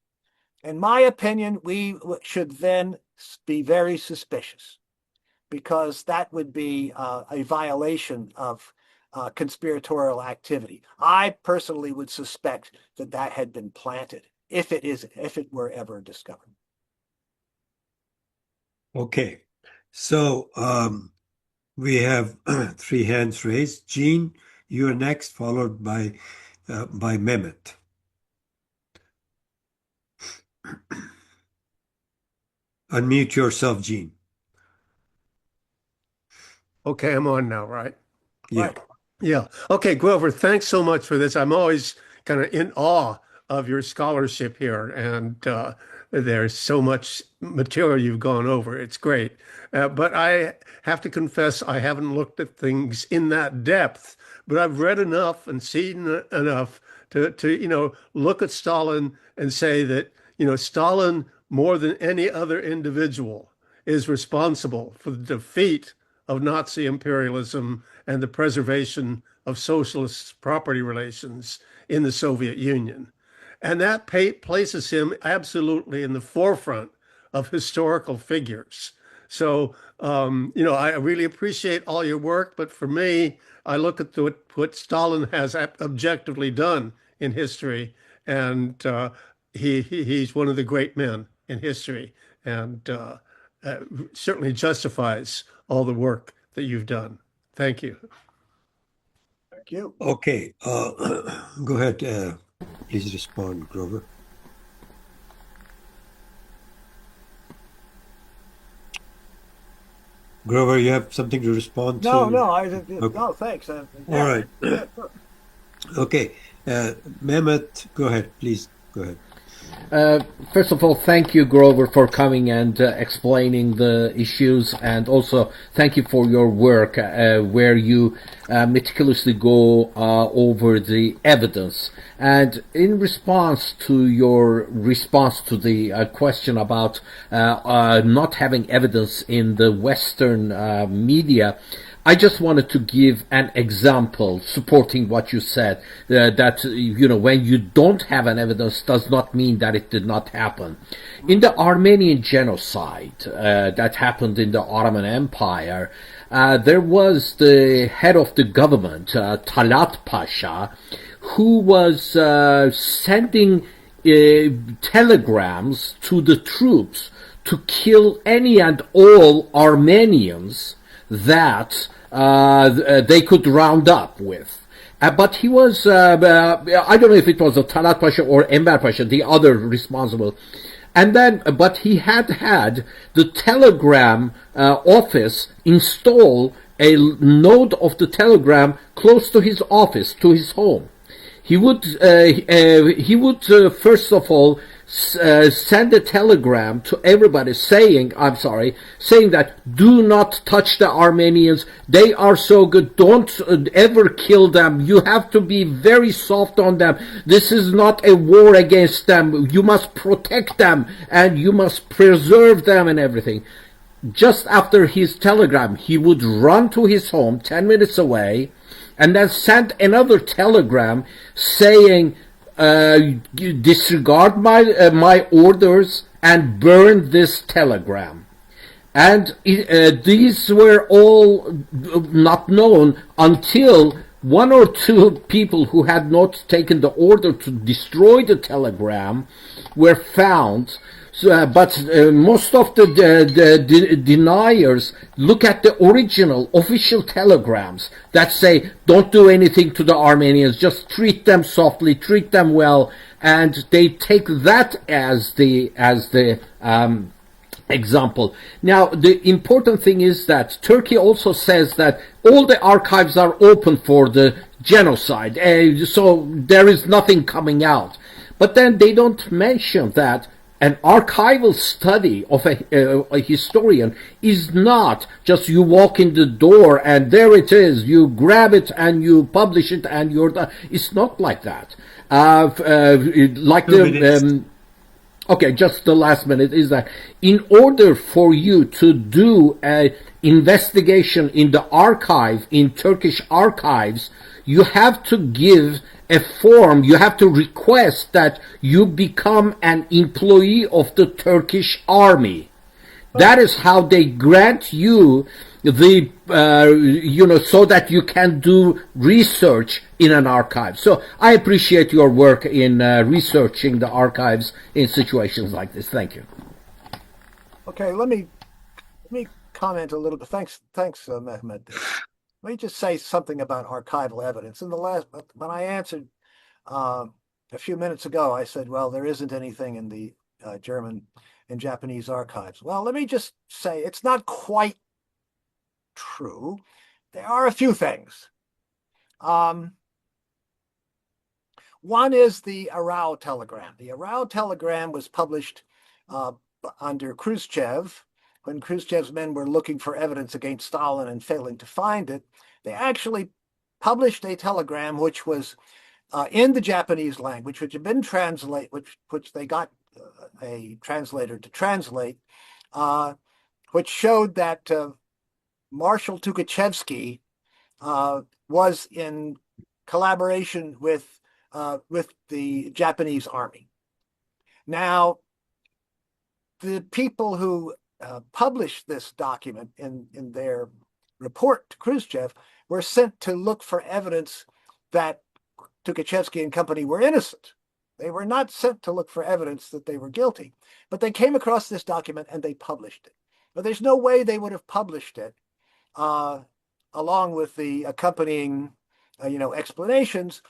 In my opinion, we should then be very suspicious, because that would be a violation of conspiratorial activity. I personally would suspect that that had been planted if it were ever discovered. Okay, so we have 3 hands raised. Jean, you're next, followed by Mehmet. Unmute yourself, Jean. Okay, I'm on now, right? Yeah. Right. Yeah. Okay, Grover, thanks so much for this. I'm always kind of in awe of your scholarship here, and there's so much material you've gone over. It's great. But I have to confess, I haven't looked at things in that depth, but I've read enough and seen enough to look at Stalin and say that, Stalin, more than any other individual, is responsible for the defeat of Nazi imperialism and the preservation of socialist property relations in the Soviet Union. And that places him absolutely in the forefront of historical figures. So, I really appreciate all your work, but for me, I look at what Stalin has objectively done in history, and he's one of the great men in history, and certainly justifies all the work that you've done. Thank you. Thank you. Okay, go ahead. Please respond, Grover. Grover, you have something to respond to? No, thanks. All right. Okay, Mehmet, go ahead, please. Go ahead. First of all, thank you, Grover, for coming and explaining the issues, and also thank you for your work where you meticulously go over the evidence. And in response to your response to the question about not having evidence in the Western media, I just wanted to give an example supporting what you said, that, when you don't have an evidence does not mean that it did not happen. In the Armenian genocide that happened in the Ottoman Empire, there was the head of the government, Talat Pasha, who was sending telegrams to the troops to kill any and all Armenians that they could round up with. But he was, I don't know if it was a Talat Pasha or Enver Pasha, the other responsible. And then, but he had the telegram office install a node of the telegram close to his office, to his home. He would first of all send a telegram to everybody saying that do not touch the Armenians. They are so good. Don't ever kill them. You have to be very soft on them. This is not a war against them. You must protect them and you must preserve them and everything. Just after his telegram, he would run to his home 10 minutes away and then send another telegram saying, disregard my orders and burn this telegram. And these were all not known until 1 or 2 people who had not taken the order to destroy the telegram were found. But most of the deniers look at the original official telegrams that say, don't do anything to the Armenians, just treat them softly, treat them well, and they take that as the example. Now, the important thing is that Turkey also says that all the archives are open for the genocide, so there is nothing coming out. But then they don't mention that an archival study of a historian is not just you walk in the door and there it is, you grab it and you publish it and you're done. It's not like that. Okay, just the last minute is that in order for you to do an investigation in the archive, in Turkish archives, you have to give a form. You have to request that you become an employee of the Turkish army. That is how they grant you the, so that you can do research in an archive. So I appreciate your work in researching the archives in situations like this. Thank you. Okay, let me comment a little bit. Thanks, Mehmet. Let me just say something about archival evidence. In the last, when I answered a few minutes ago, I said, well, there isn't anything in the German and Japanese archives. Well, let me just say it's not quite true. There are a few things. One is the Arau telegram. The Arau telegram was published under Khrushchev. When Khrushchev's men were looking for evidence against Stalin and failing to find it, they actually published a telegram which was in the Japanese language, which had been translated, which they got a translator to translate, which showed that Marshal Tukhachevsky was in collaboration with the Japanese army. Now, the people who published this document in their report to Khrushchev were sent to look for evidence that Tukhachevsky and company were innocent. They were not sent to look for evidence that they were guilty, but they came across this document and they published it. But there's no way they would have published it along with the accompanying, explanations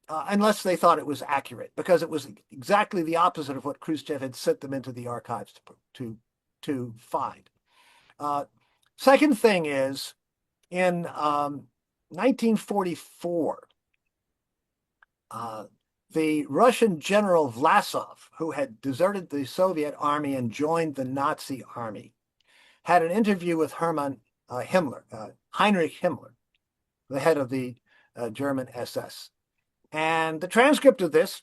unless they thought it was accurate, because it was exactly the opposite of what Khrushchev had sent them into the archives to find. Second thing is, in 1944, the Russian general Vlasov, who had deserted the Soviet army and joined the Nazi army, had an interview with Heinrich Himmler, the head of the German SS. And the transcript of this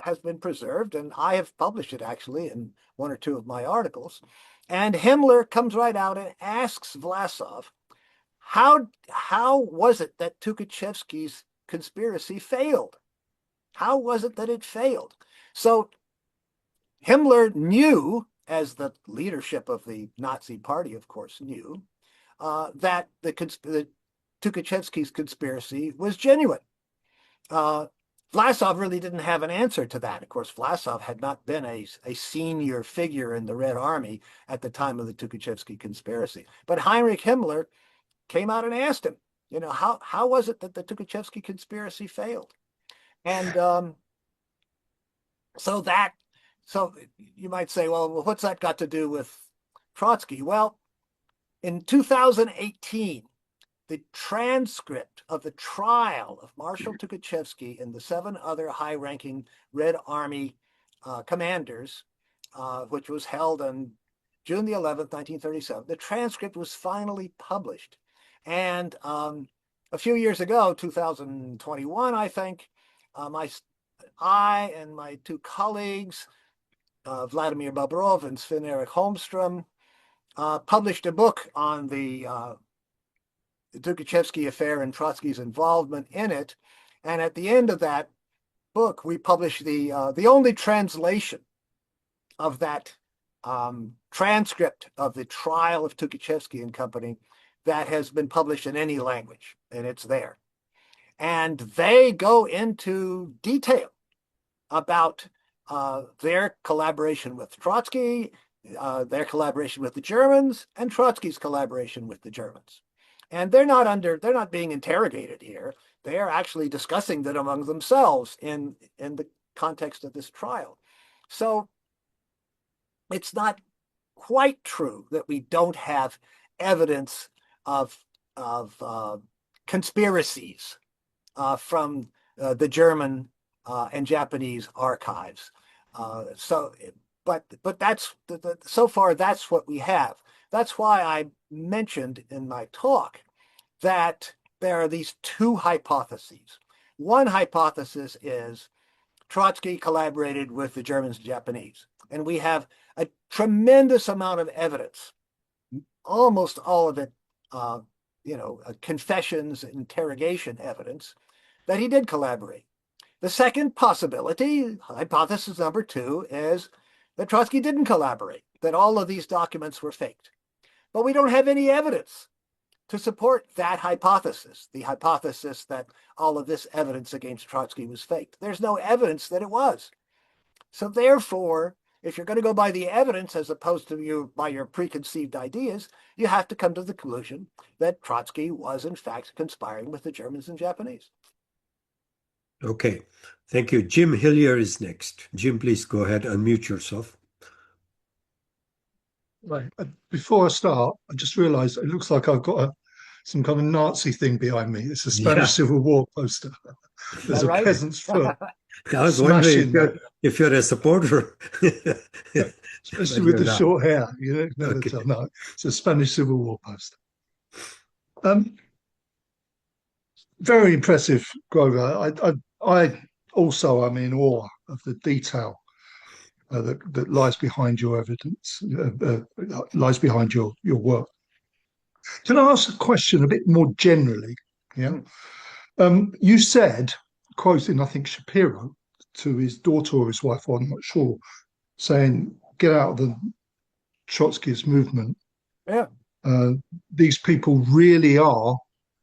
has been preserved, and I have published it actually in one or two of my articles. And Himmler comes right out and asks Vlasov, how was it that Tukhachevsky's conspiracy failed? How was it that it failed? So Himmler knew, as the leadership of the Nazi party, of course, knew that the Tukhachevsky's conspiracy was genuine. Vlasov really didn't have an answer to that. Of course, Vlasov had not been a senior figure in the Red Army at the time of the Tukhachevsky conspiracy. But Heinrich Himmler came out and asked him, how was it that the Tukhachevsky conspiracy failed? And so you might say, well, what's that got to do with Trotsky? Well, in 2018, the transcript of the trial of Marshal Tukhachevsky and the 7 other high-ranking Red Army commanders, which was held on June the 11th, 1937, the transcript was finally published. And a few years ago, 2021, I think, I and my 2 colleagues, Vladimir Bobrov and Sven-Erik Holmström, published a book on the Tukhachevsky affair and Trotsky's involvement in it. And at the end of that book, we published the only translation of that transcript of the trial of Tukhachevsky and company that has been published in any language, and it's there. And they go into detail about their collaboration with Trotsky, their collaboration with the Germans, and Trotsky's collaboration with the Germans. And they're not being interrogated here. They are actually discussing that among themselves in the context of this trial. So it's not quite true that we don't have evidence of conspiracies from the German and Japanese archives. But that's so far that's what we have. That's why I mentioned in my talk that there are these 2 hypotheses. One hypothesis is Trotsky collaborated with the Germans and Japanese, and we have a tremendous amount of evidence, almost all of it, confessions, interrogation evidence, that he did collaborate. The second possibility, hypothesis number 2, is that Trotsky didn't collaborate, that all of these documents were faked. But we don't have any evidence to support that hypothesis, the hypothesis that all of this evidence against Trotsky was faked. There's no evidence that it was. So therefore, if you're going to go by the evidence as opposed to by your preconceived ideas, you have to come to the conclusion that Trotsky was in fact conspiring with the Germans and Japanese. Okay, thank you. Jim Hillier is next. Jim, please go ahead, unmute yourself. Right. Before I start, I just realised it looks like I've got some kind of Nazi thing behind me. It's a Spanish Civil War poster. There's a peasant's foot. I was wondering if you're a supporter. Especially with the short hair. You know, never tell. No, it's a Spanish Civil War poster. Very impressive, Grover. I also am in awe of the detail that lies behind your evidence, lies behind your work. Can I ask a question a bit more generally? Yeah. You said, quoting, I think, Shapiro to his daughter or his wife, I'm not sure, saying, get out of the Trotskyist movement. Yeah. These people really are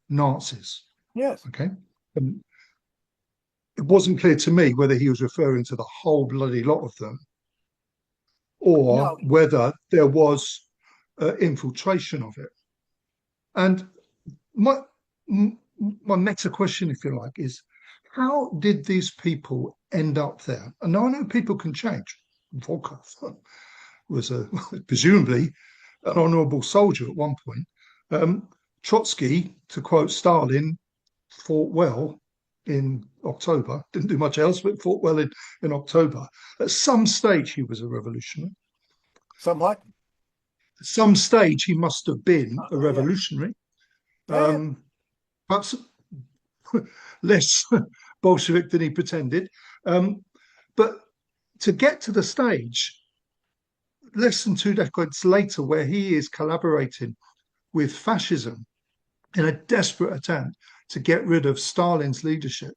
Nazis. Yes. Okay. It wasn't clear to me whether he was referring to the whole bloody lot of them or whether there was infiltration of it. And my meta question, if you like, is how did these people end up there? And now I know people can change. Volkov was presumably an honorable soldier at one point. Trotsky, to quote Stalin, fought well in October, didn't do much else, but fought well in October. At some stage, he was a revolutionary. Somewhat? At some stage, he must have been a revolutionary. Perhaps less Bolshevik than he pretended. But to get to the stage, less than 2 decades later, where he is collaborating with fascism in a desperate attempt to get rid of Stalin's leadership.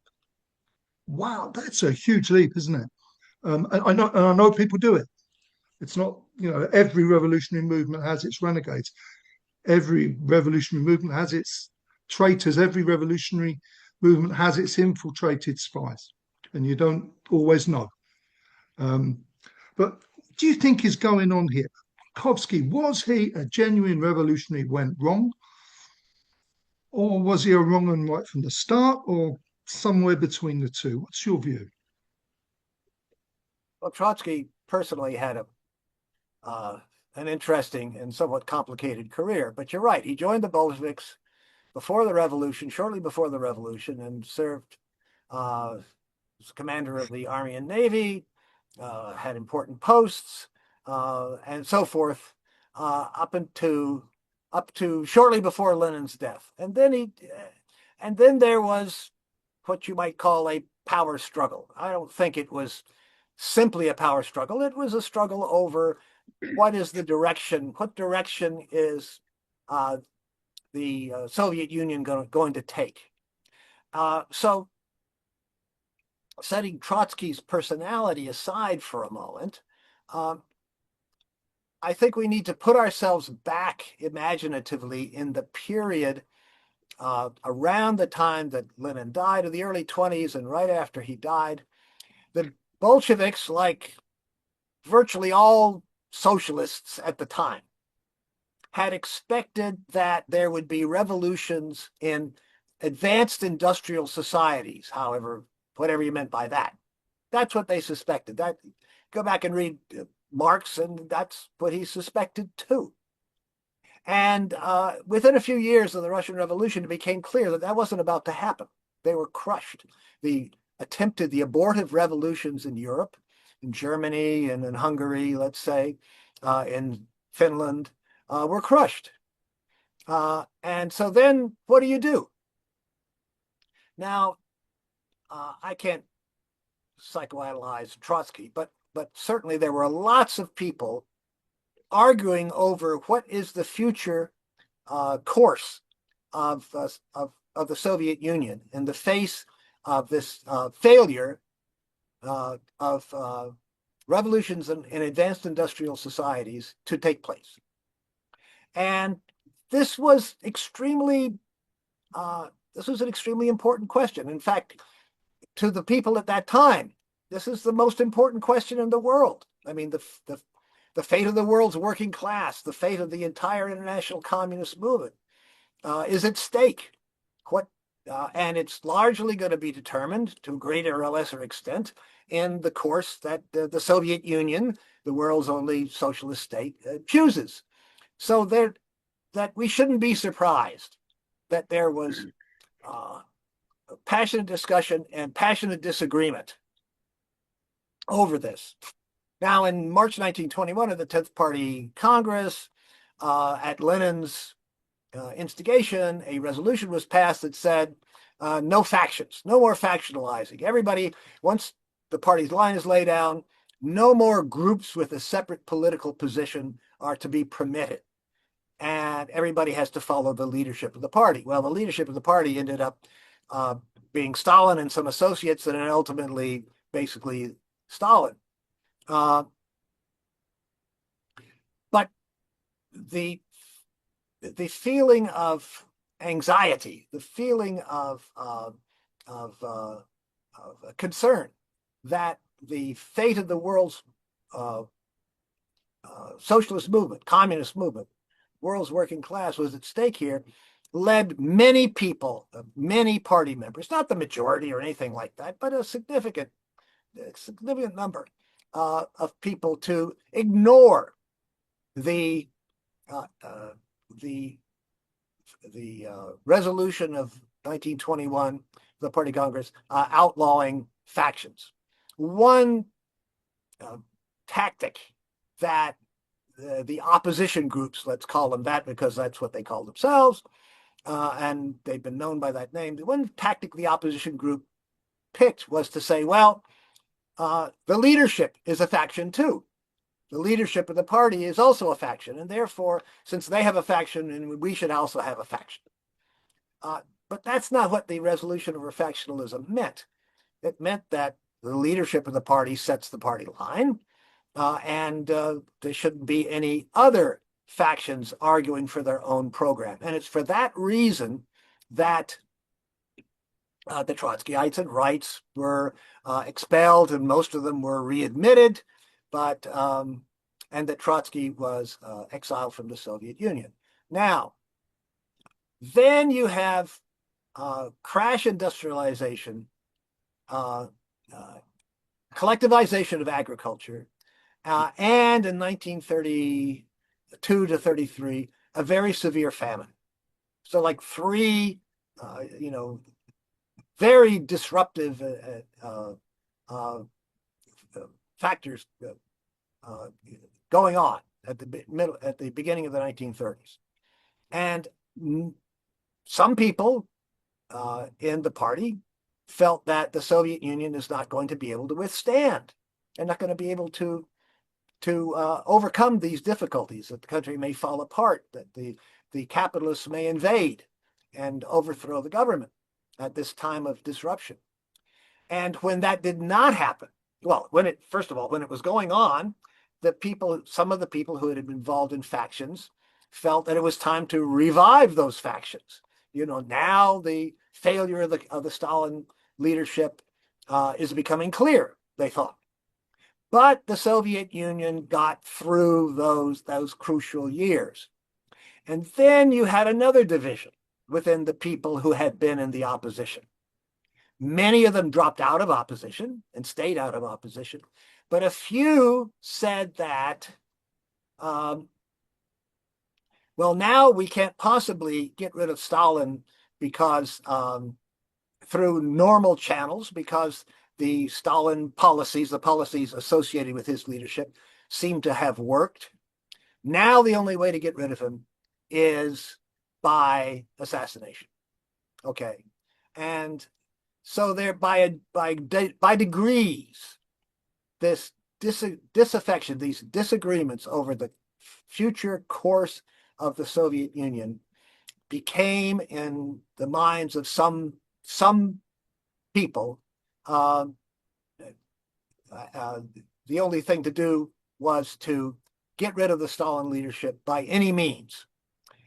Wow, that's a huge leap, isn't it? And I know people do it. It's not, every revolutionary movement has its renegades. Every revolutionary movement has its traitors. Every revolutionary movement has its infiltrated spies. And you don't always know. But what do you think is going on here? Rakovsky, was he a genuine revolutionary who went wrong? Or was he a wrong and right from the start, or somewhere between the two? What's your view? Well, Trotsky personally had an interesting and somewhat complicated career, but you're right. He joined the Bolsheviks before the revolution, shortly before the revolution, and served as commander of the Army and Navy, had important posts, and so forth, up to shortly before Lenin's death. And then there was what you might call a power struggle. I don't think it was simply a power struggle. It was a struggle over what direction is the Soviet Union going to take. So setting Trotsky's personality aside for a moment, I think we need to put ourselves back imaginatively in the period around the time that Lenin died, in the early 1920s and right after he died. The Bolsheviks, like virtually all socialists at the time, had expected that there would be revolutions in advanced industrial societies, whatever you meant by that. That's what they suspected. Go back and read Marx, and that's what he suspected too. And within a few years of the Russian Revolution, it became clear that wasn't about to happen. They were crushed. The abortive revolutions in Europe, in Germany and in Hungary, let's say, in Finland, were crushed. And so then what do? Now, I can't psychoanalyze Trotsky, but certainly there were lots of people arguing over what is the future course of the Soviet Union in the face of this failure of revolutions in advanced industrial societies to take place. And this was an extremely important question. In fact, to the people at that time, this is the most important question in the world. I mean, the fate of the world's working class, the fate of the entire international communist movement is at stake. And it's largely going to be determined to a greater or lesser extent in the course that the Soviet Union, the world's only socialist state, chooses. So that we shouldn't be surprised that there was passionate discussion and passionate disagreement over this. Now, in March 1921, at the 10th Party Congress, at Lenin's instigation, a resolution was passed that said no factions, no more factionalizing. Everybody, once the party's line is laid down, no more groups with a separate political position are to be permitted. And everybody has to follow the leadership of the party. Well, the leadership of the party ended up being Stalin and some associates, and then ultimately, basically, Stalin. But the feeling of anxiety, the feeling of concern that the fate of the world's socialist movement, communist movement, world's working class was at stake here, led many people, many party members, not the majority or anything like that, but a significant number of people to ignore the resolution of 1921, the Party Congress, outlawing factions. One tactic that the opposition groups, let's call them that because that's what they call themselves, and they've been known by that name. The one tactic the opposition group picked was to say, well, the leadership is a faction too. The leadership of the party is also a faction, and therefore, since they have a faction, and we should also have a faction. But that's not what the resolution over factionalism meant. It meant that the leadership of the party sets the party line, and there shouldn't be any other factions arguing for their own program. And it's for that reason that the Trotskyites and Rights were expelled, and most of them were readmitted, but and that Trotsky was exiled from the Soviet Union. Now, then you have crash industrialization, collectivization of agriculture, and in 1932 to 33, a very severe famine. So like three, very disruptive factors going on at the beginning of the 1930s. And some people in the party felt that the Soviet Union is not going to be able to withstand. They're not going to be able to overcome these difficulties, that the country may fall apart, that the capitalists may invade and overthrow the government at this time of disruption. And when that did not happen, well, first of all, when it was going on, some of the people who had been involved in factions felt that it was time to revive those factions. Now the failure of the Stalin leadership is becoming clear, they thought. But the Soviet Union got through those crucial years. And then you had another division within the people who had been in the opposition. Many of them dropped out of opposition and stayed out of opposition, but a few said that, well, now we can't possibly get rid of Stalin because through normal channels, because the Stalin policies, the policies associated with his leadership, seem to have worked. Now the only way to get rid of him is by assassination. Okay, and so there by degrees, this disaffection, these disagreements over the future course of the Soviet Union became, in the minds of some people, the only thing to do was to get rid of the Stalin leadership by any means.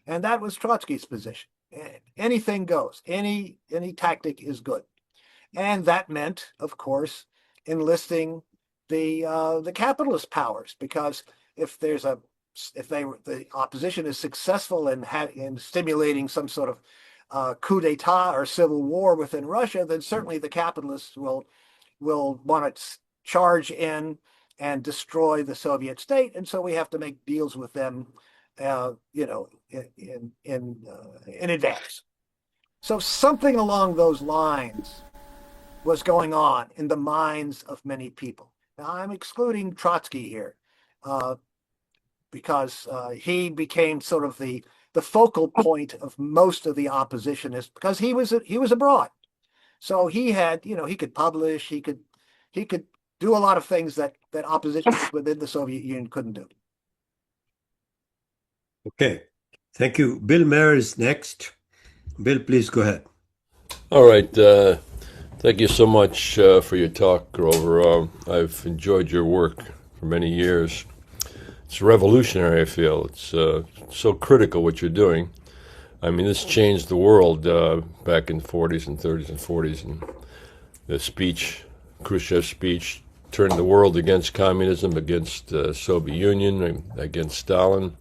And that was Trotsky's position. Anything goes. Any tactic is good. And that meant, of course, enlisting the capitalist powers, because if the opposition is successful in stimulating some sort of coup d'etat or civil war within Russia, then certainly the capitalists will want to charge in and destroy the Soviet state, and so we have to make deals with them, in advance. So something along those lines was going on in the minds of many people. Now, I'm excluding Trotsky here, because he became sort of the focal point of most of the oppositionists, because he was abroad, so he had, he could publish, he could do a lot of things that oppositionists within the Soviet Union couldn't do. Okay, thank you. Bill Mayer is next. Bill, please go ahead. All right. Thank you so much for your talk, Grover. I've enjoyed your work for many years. It's revolutionary, I feel. It's so critical what you're doing. I mean, this changed the world back in the 40s and 30s and 40s. And the speech, Khrushchev's speech, turned the world against communism, against the Soviet Union, against Stalin.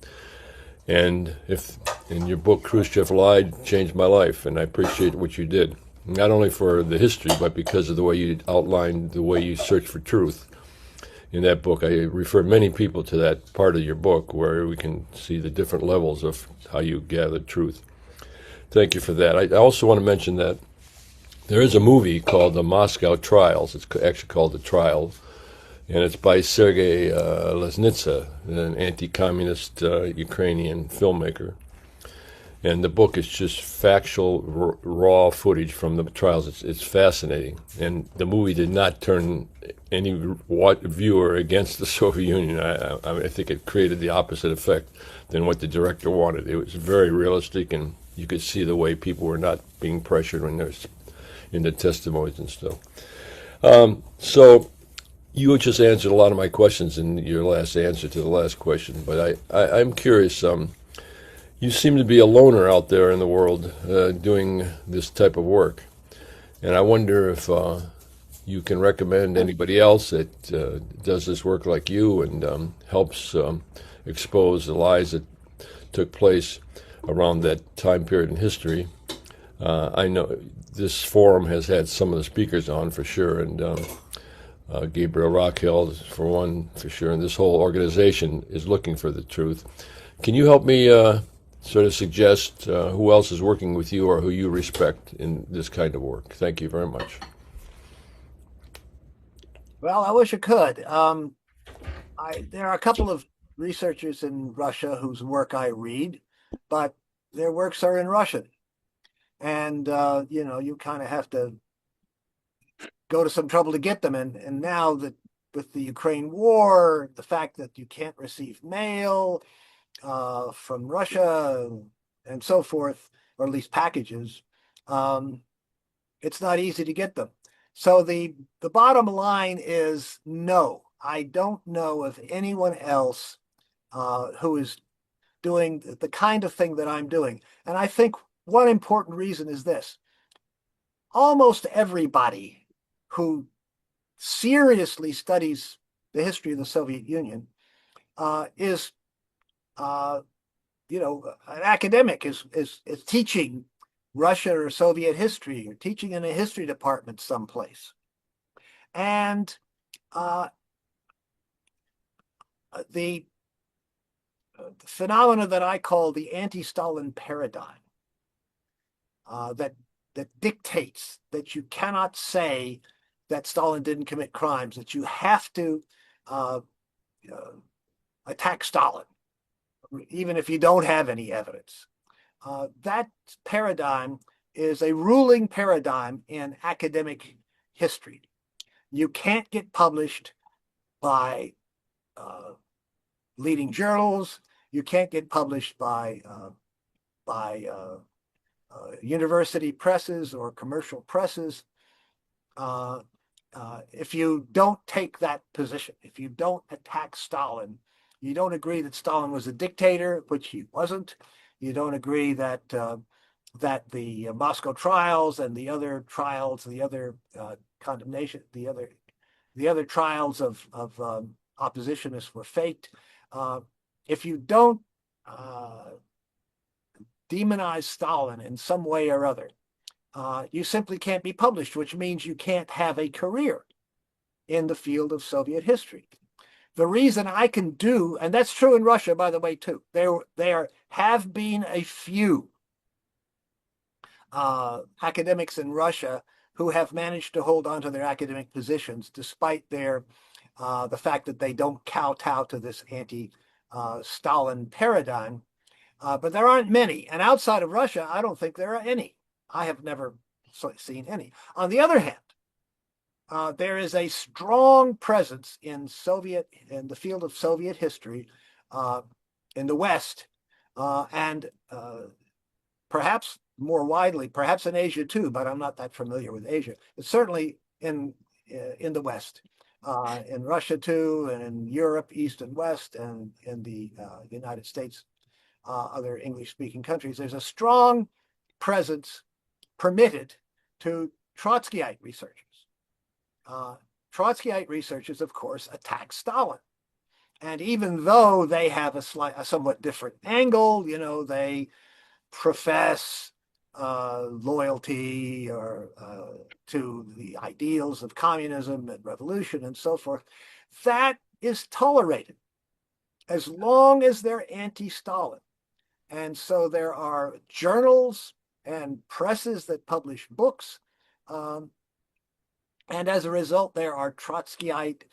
And if in your book, Khrushchev Lied, changed my life, and I appreciate what you did. Not only for the history, but because of the way you outlined, the way you search for truth. In that book, I refer many people to that part of your book where we can see the different levels of how you gather truth. Thank you for that. I also want to mention that there is a movie called The Moscow Trials. It's actually called The Trial, and it's by Sergei Lesnitsa, an anti-communist Ukrainian filmmaker. And the book is just factual, raw footage from the trials. It's fascinating. And the movie did not turn any viewer against the Soviet Union. I think it created the opposite effect than what the director wanted. It was very realistic, and you could see the way people were not being pressured when there's in the testimonies and stuff. So you just answered a lot of my questions in your last answer to the last question. But I'm curious. You seem to be a loner out there in the world doing this type of work. And I wonder if you can recommend anybody else that does this work like you and helps expose the lies that took place around that time period in history. I know this forum has had some of the speakers on for sure, and Gabriel Rockhill for one for sure, and this whole organization is looking for the truth. Can you help me sort of suggest who else is working with you or who you respect in this kind of work? Thank you very much. Well, I wish I could. There are a couple of researchers in Russia whose work I read, but their works are in Russian. And, you kind of have to go to some trouble to get them. And now that with the Ukraine war, the fact that you can't receive mail from Russia and so forth, or at least packages, it's not easy to get them. So the bottom line is no, I don't know of anyone else who is doing the kind of thing that I'm doing. And I think one important reason is this. Almost everybody who seriously studies the history of the Soviet Union is an academic, is teaching Russia or Soviet history, or teaching in a history department someplace. And the phenomena that I call the anti-Stalin paradigm, that dictates that you cannot say that Stalin didn't commit crimes, that you have to attack Stalin, even if you don't have any evidence. That paradigm is a ruling paradigm in academic history. You can't get published by leading journals. You can't get published by university presses or commercial presses. if you don't take that position, if you don't attack Stalin, you don't agree that Stalin was a dictator, which he wasn't. You don't agree that that the Moscow trials and the other trials, the other condemnation, the other trials of oppositionists were faked. If you don't demonize Stalin in some way or other, you simply can't be published, which means you can't have a career in the field of Soviet history. The reason I can do, and that's true in Russia, by the way, too, there have been a few academics in Russia who have managed to hold on to their academic positions despite their the fact that they don't kowtow to this anti-Stalin paradigm. But there aren't many. And outside of Russia, I don't think there are any. I have never seen any. On the other hand, there is a strong presence in the field of Soviet history in the West, and perhaps more widely, perhaps in Asia too, but I'm not that familiar with Asia. But certainly in the West, in Russia too, and in Europe, East and West, and in the United States, other English-speaking countries, there's a strong presence permitted to Trotskyite researchers. Trotskyite researchers, of course, attack Stalin. And even though they have a somewhat different angle, they profess loyalty to the ideals of communism and revolution and so forth, that is tolerated as long as they're anti-Stalin. And so there are journals and presses that publish books. And as a result, there are Trotskyite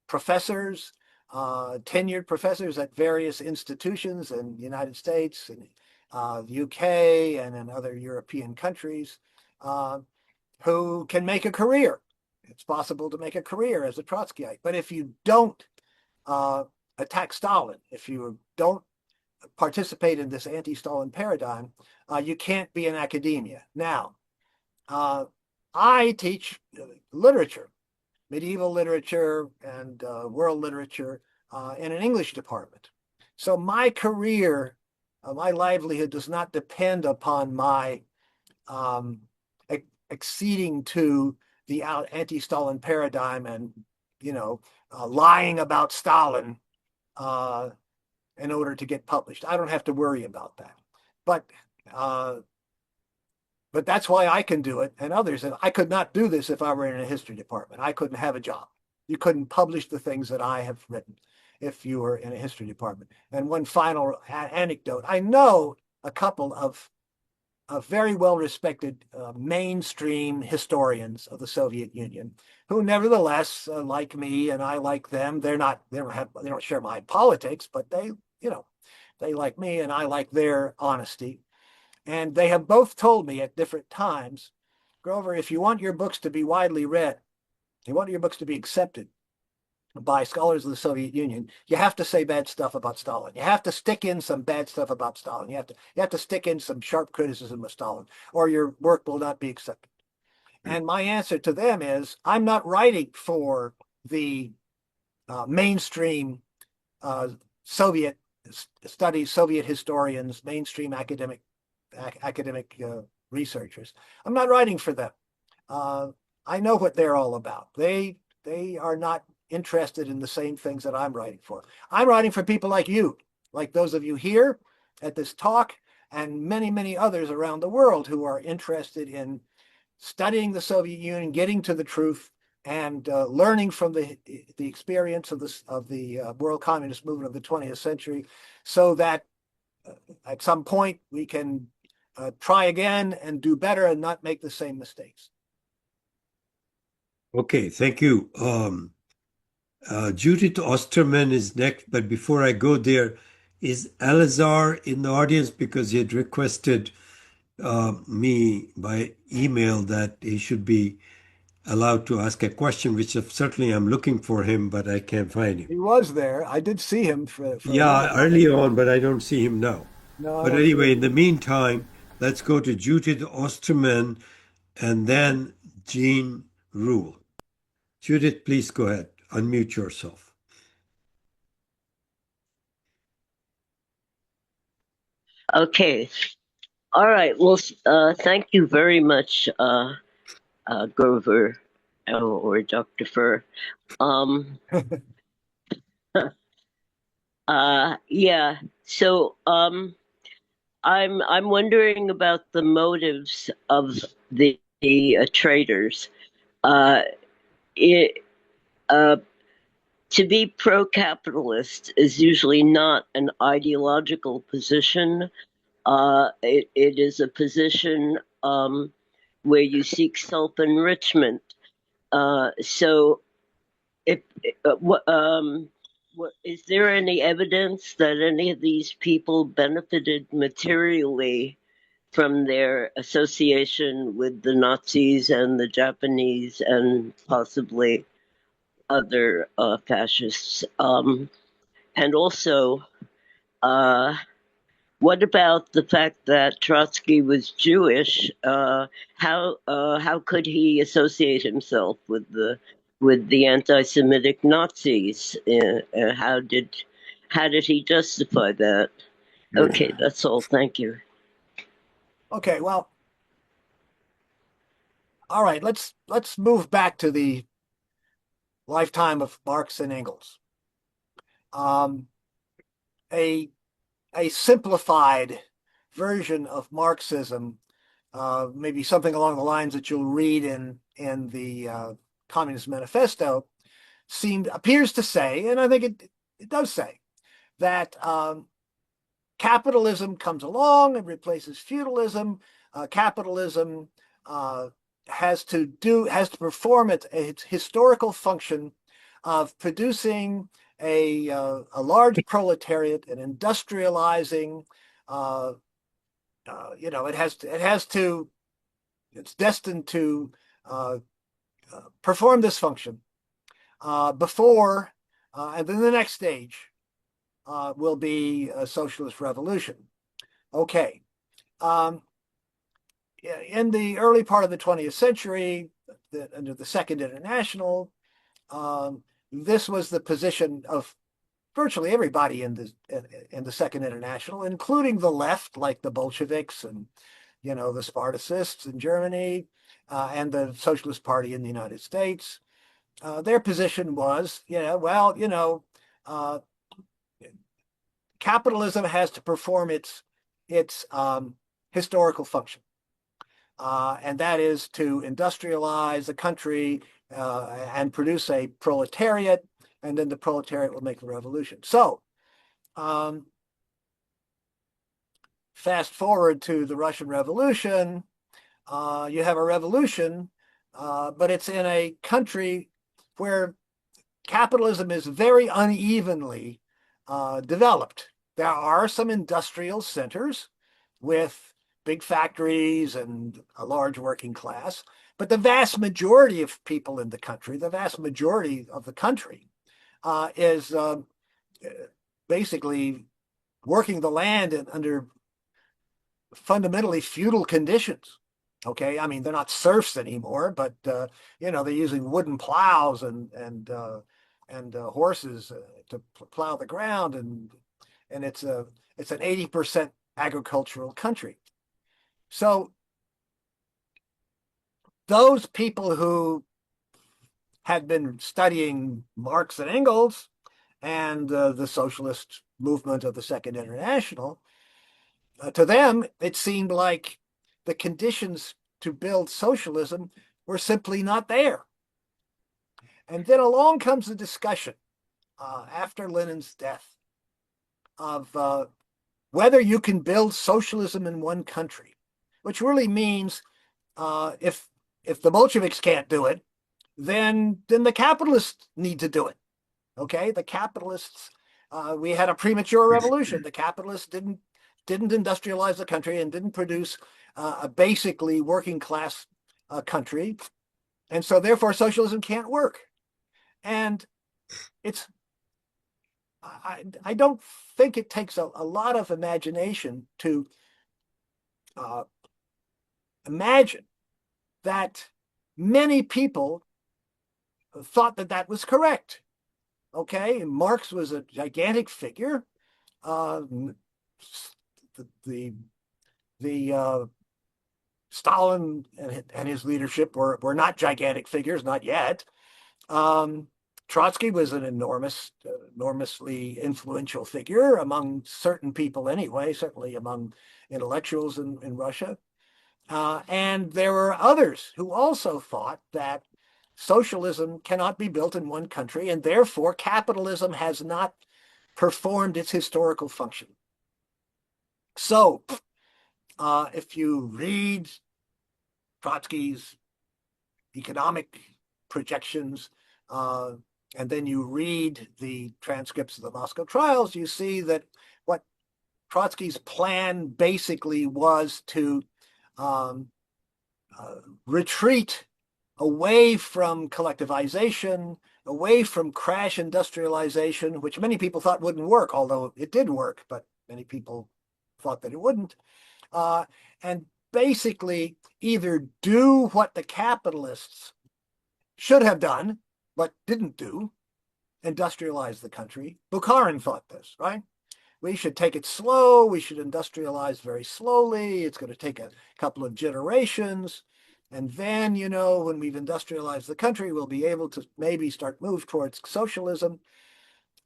professors, tenured professors at various institutions in the United States and the UK and in other European countries who can make a career. It's possible to make a career as a Trotskyite. But if you don't attack Stalin, if you don't participate in this anti-Stalin paradigm, you can't be in academia. Now, I teach literature, medieval literature and world literature in an English department. So my career, my livelihood does not depend upon my acceding to the anti-Stalin paradigm and, lying about Stalin in order to get published. I don't have to worry about that. But that's why I can do it, and others. And I could not do this if I were in a history department. I couldn't have a job. You couldn't publish the things that I have written if you were in a history department. And one final anecdote. I know a couple of very well-respected mainstream historians of the Soviet Union who nevertheless like me and I like them. They don't share my politics, but they like me and I like their honesty. And they have both told me at different times, Grover, if you want your books to be widely read, you want your books to be accepted by scholars of the Soviet Union, you have to say bad stuff about Stalin. You have to stick in some bad stuff about Stalin. You have to stick in some sharp criticism of Stalin, or your work will not be accepted. And my answer to them is, I'm not writing for the mainstream Soviet studies, Soviet historians, mainstream academic researchers. I'm not writing for them. I know what they're all about. They are not interested in the same things that I'm writing for. I'm writing for people like you, like those of you here at this talk, and many, many others around the world who are interested in studying the Soviet Union, getting to the truth, and learning from the experience of the world communist movement of the 20th century, so that at some point we can try again and do better and not make the same mistakes. Okay, thank you. Judith Osterman is next, but before I go there, is Alazar in the audience? Because he had requested me by email that he should be allowed to ask a question, which certainly I'm looking for him, but I can't find him. He was there. I did see him for yeah, early on, but I don't see him now. No, but anyway, in the meantime, let's go to Judith Osterman and then gene rule. Judith, please go ahead. Unmute yourself. Okay. All right. Well, thank you very much, Grover or Dr. Furr. Yeah. So, I'm wondering about the motives of the traders. To be pro-capitalist is usually not an ideological position. It is a position where you seek self-enrichment. So, is there any evidence that any of these people benefited materially from their association with the Nazis and the Japanese and possibly other fascists? And also, what about the fact that Trotsky was Jewish? How could he associate himself with the anti-Semitic Nazis? How did he justify that? Okay, that's all. Thank you. Okay, well, all right. Let's move back to the lifetime of Marx and Engels. A simplified version of Marxism, maybe something along the lines that you'll read in the Communist Manifesto, appears to say, and I think it does say, that capitalism comes along and replaces feudalism. Capitalism has to perform its historical function of producing a large proletariat and industrializing. It's destined to perform this function before, and then the next stage will be a socialist revolution. Okay. In the early part of the 20th century, under the Second International, this was the position of virtually everybody in the Second International, including the left, like the Bolsheviks and the Spartacists in Germany and the Socialist Party in the United States. Their position was, capitalism has to perform its historical function, and that is to industrialize the country and produce a proletariat, and then the proletariat will make the revolution. So, fast forward to the Russian Revolution, you have a revolution, but it's in a country where capitalism is very unevenly developed. There are some industrial centers with big factories and a large working class, but the vast majority of people in the country, is basically working the land under fundamentally feudal conditions. Okay, I mean, they're not serfs anymore, but they're using wooden plows and horses to plow the ground, and it's an 80% agricultural country. So those people who had been studying Marx and Engels and the socialist movement of the Second International, to them, it seemed like the conditions to build socialism were simply not there. And then along comes the discussion after Lenin's death of whether you can build socialism in one country, which really means if the Bolsheviks can't do it, then the capitalists need to do it. Okay, the capitalists, we had a premature revolution. The capitalists didn't industrialize the country and didn't produce a basically working class country, and so therefore socialism can't work. And I don't think it takes a lot of imagination to imagine that many people thought that that was correct. Okay, Marx was a gigantic figure. The Stalin and his leadership were not gigantic figures, not yet. Trotsky was an enormously influential figure among certain people anyway, certainly among intellectuals in Russia. And there were others who also thought that socialism cannot be built in one country, and therefore capitalism has not performed its historical function. So if you read Trotsky's economic projections, and then you read the transcripts of the Moscow trials, you see that what Trotsky's plan basically was to retreat away from collectivization, away from crash industrialization, which many people thought wouldn't work, although it did work, but many people thought that it wouldn't, and basically either do what the capitalists should have done, but didn't do, industrialize the country. Bukharin thought this, right? We should take it slow. We should industrialize very slowly. It's going to take a couple of generations. And then, when we've industrialized the country, we'll be able to maybe start move towards socialism.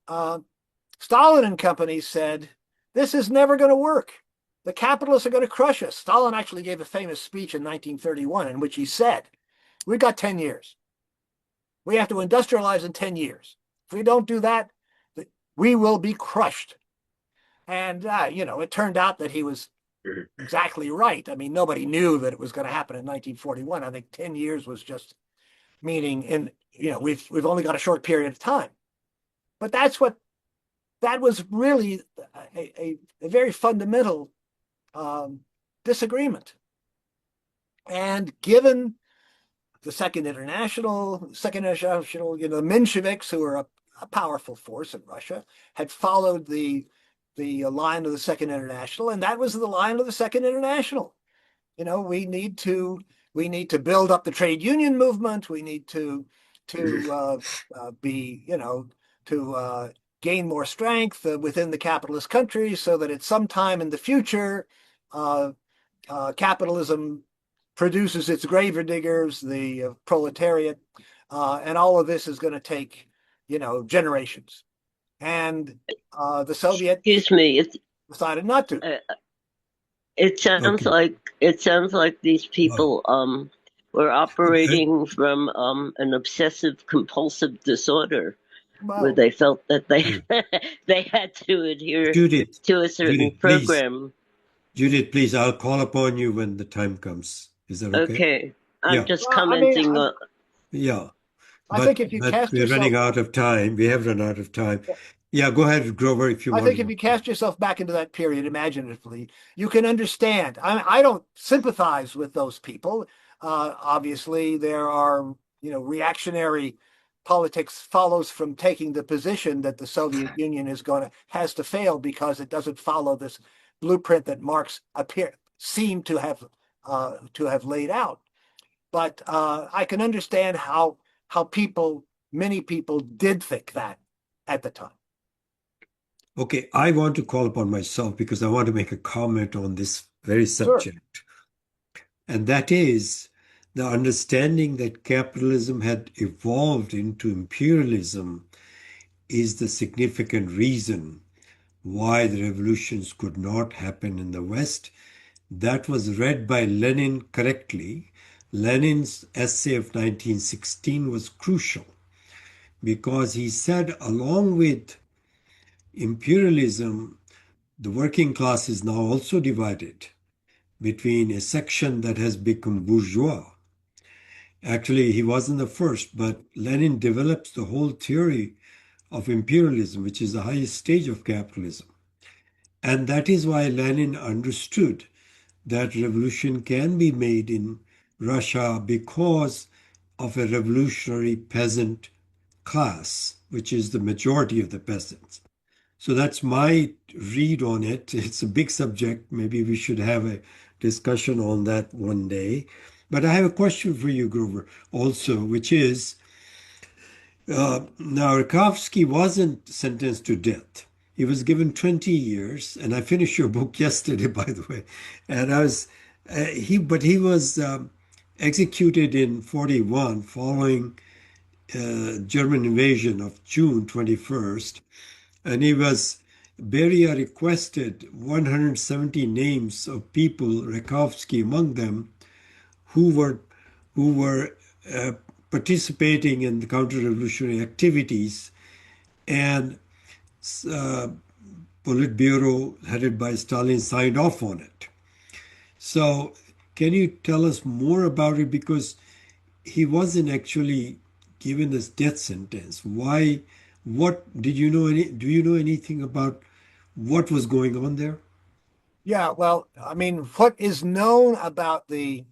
Stalin and company said, this is never going to work. The capitalists are going to crush us. Stalin actually gave a famous speech in 1931 in which he said, we've got 10 years. We have to industrialize in 10 years. If we don't do that, we will be crushed. And, it turned out that he was exactly right. I mean, nobody knew that it was going to happen in 1941. I think 10 years was just meaning we've only got a short period of time. But that was really a very fundamental disagreement. And given the Second International, the Mensheviks, who were a powerful force in Russia, had followed the line of the Second International, and that was the line of the Second International. We need to build up the trade union movement. We need to gain more strength within the capitalist countries, so that at some time in the future, capitalism produces its gravediggers, the proletariat, and all of this is going to take, generations. And the Soviet decided not to. It sounds like these people were operating from an obsessive compulsive disorder, where they felt that they had to adhere to a certain program. Judith, please, I'll call upon you when the time comes. Is that okay? Okay. I'm just commenting on. Yeah. I think if you cast we're yourself, running out of time. We have run out of time. Yeah, go ahead, Grover, if you want. I think if you cast yourself back into that period imaginatively, you can understand. I don't sympathize with those people. Obviously, there are, reactionary politics follows from taking the position that the Soviet Union has to fail because it doesn't follow this blueprint that Marx seemed to have laid out. But I can understand how many people did think that at the time. Okay, I want to call upon myself because I want to make a comment on this very subject. Sure. And that is the understanding that capitalism had evolved into imperialism is the significant reason why the revolutions could not happen in the West. That was read by Lenin correctly. Lenin's essay of 1916 was crucial because he said, along with imperialism, the working class is now also divided between a section that has become bourgeois. Actually, he wasn't the first, but Lenin develops the whole theory of imperialism, which is the highest stage of capitalism. And that is why Lenin understood that revolution can be made in Russia because of a revolutionary peasant class, which is the majority of the peasants. So that's my read on it. It's a big subject. Maybe we should have a discussion on that one day. But I have a question for you, Grover, also, which is now Rakovsky wasn't sentenced to death. He was given 20 years, and I finished your book yesterday, by the way. And I was he was executed in 41 following German invasion of June 21st, and Beria requested 170 names of people, Rakovsky among them, who were participating in the counter-revolutionary activities, and Politburo, headed by Stalin, signed off on it. So, can you tell us more about it? Because he wasn't actually given this death sentence. Why? What did you know? Do you know anything about what was going on there? Yeah, well, I mean, what is known about the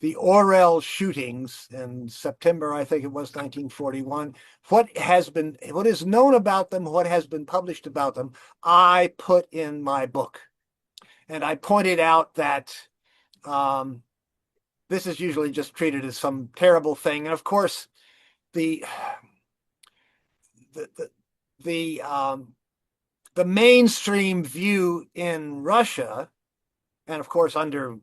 Orel shootings in September, I think it was 1941. What is known about them, what has been published about them, I put in my book. And I pointed out that this is usually just treated as some terrible thing. And of course, the mainstream view in Russia, and of course under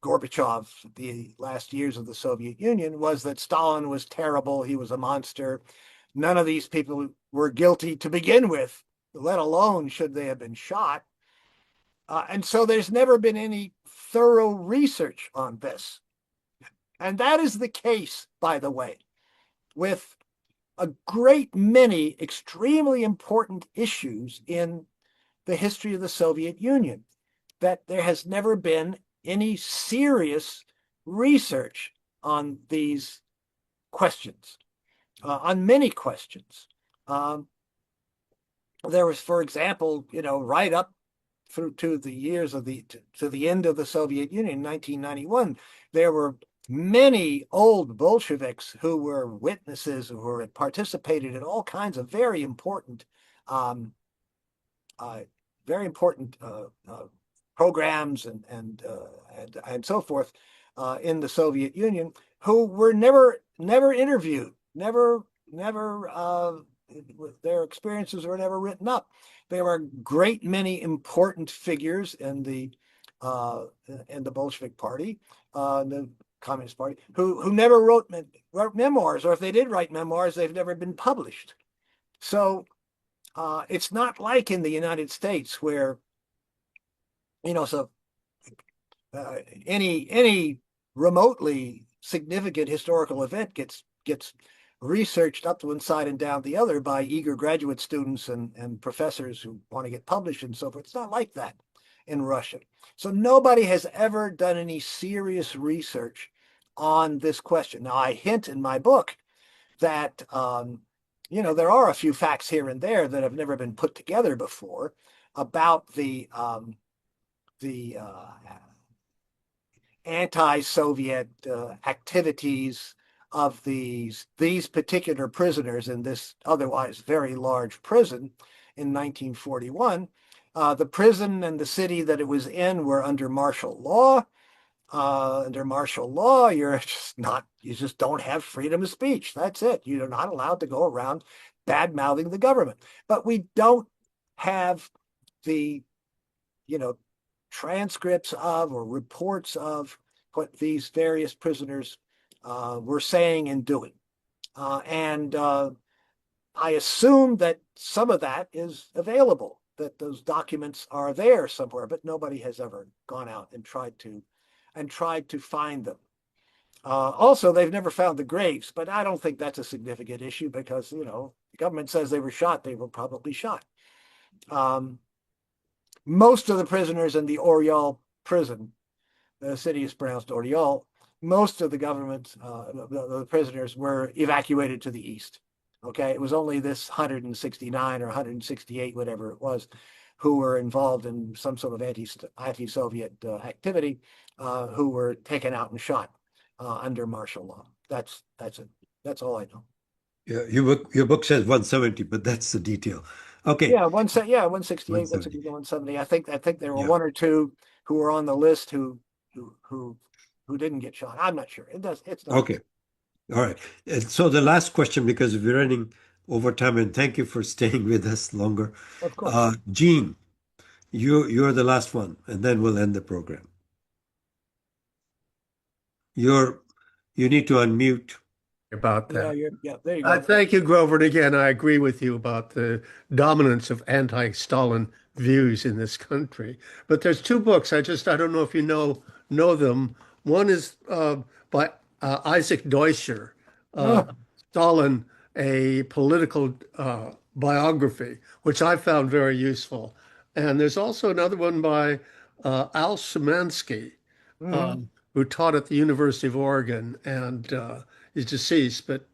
Gorbachev, the last years of the Soviet Union, was that Stalin was terrible. He was a monster. None of these people were guilty to begin with, let alone should they have been shot. And so there's never been any thorough research on this. And that is the case, by the way, with a great many extremely important issues in the history of the Soviet Union, that there has never been any serious research on these questions, on many questions. There was, for example, right up through to the years of to the end of the Soviet Union in 1991, there were many old Bolsheviks who were witnesses, who had participated in all kinds of very important programs and so forth in the Soviet Union, who were never interviewed, never their experiences were never written up. There were a great many important figures in the Bolshevik Party, the Communist Party, who never wrote memoirs, or if they did write memoirs, they've never been published. So it's not like in the United States where any remotely significant historical event gets researched up to one side and down the other by eager graduate students and professors who want to get published and so forth. It's not like that in Russia. So nobody has ever done any serious research on this question. Now, I hint in my book that there are a few facts here and there that have never been put together before about the anti-Soviet activities of these particular prisoners in this otherwise very large prison in 1941. The prison and the city that it was in were under martial law. Under martial law, you just don't have freedom of speech. That's it. You're not allowed to go around bad-mouthing the government. But we don't have the, transcripts of or reports of what these various prisoners were saying and doing. And I assume that some of that is available, that those documents are there somewhere, but nobody has ever gone out and tried to find them. Also, they've never found the graves, but I don't think that's a significant issue because, the government says they were shot, they were probably shot. Most of the prisoners in the Oryol prison, the city is pronounced Oryol, most of the the prisoners were evacuated to the east. Okay, it was only this 169 or 168, whatever it was, who were involved in some sort of anti-Soviet activity, who were taken out and shot under martial law. That's it. That's all I know. Yeah, your book says 170, but that's the detail. Okay. Yeah, 168, 170. I think there were one or two who were on the list who who didn't get shot. I'm not sure. It's not. Okay. All right. And so the last question, because we're running over time, and thank you for staying with us longer. Of course. Gene, you're the last one, and then we'll end the program. You need to unmute. About that. Yeah, there you go. Thank you, Grover. And again, I agree with you about the dominance of anti-Stalin views in this country. But there's two books. I don't know if you know them. One is by Isaac Deutscher, Stalin, a political biography, which I found very useful. And there's also another one by Al Szymanski, who taught at the University of Oregon, and he's deceased, but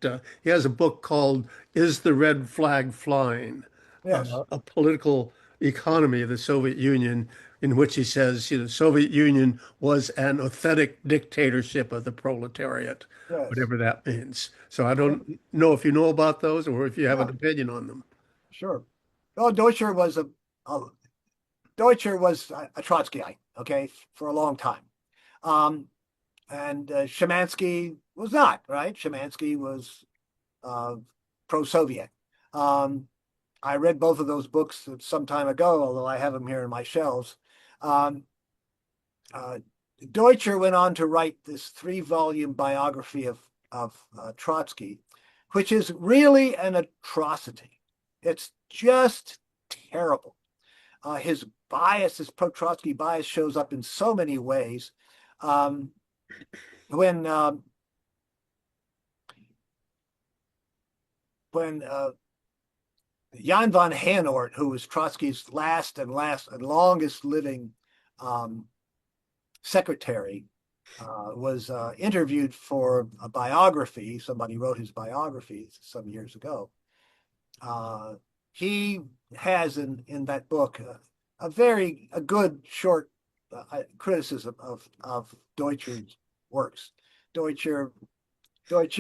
he has a book called "Is the Red Flag Flying?" Yes. A political economy of the Soviet Union, in which he says, the Soviet Union was an authentic dictatorship of the proletariat, Yes. whatever that means. So I don't know if you know about those or if you have an opinion on them. Sure. Well, Deutscher was a Trotskyite, okay, for a long time. And Szymanski was not, right? Szymanski was pro-Soviet. I read both of those books some time ago, although I have them here in my shelves. Deutscher went on to write this 3-volume biography of Trotsky, which is really an atrocity. It's just terrible. His bias, his pro-Trotsky bias, shows up in so many ways. When Jan von Hanort, who was Trotsky's last and longest living secretary, was interviewed for a biography. Somebody wrote his biography some years ago. He has in that book a good short criticism of Deutscher's works. Deutscher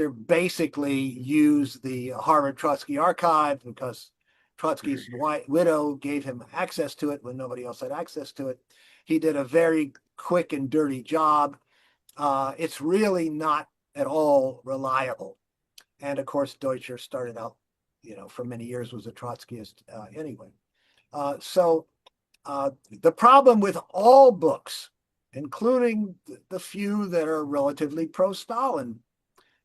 basically used the Harvard Trotsky archive because Trotsky's widow gave him access to it when nobody else had access to it. He did a very quick and dirty job. It's really not at all reliable. And of course, Deutscher started out, for many years was a Trotskyist anyway. So the problem with all books, including the few that are relatively pro-Stalin,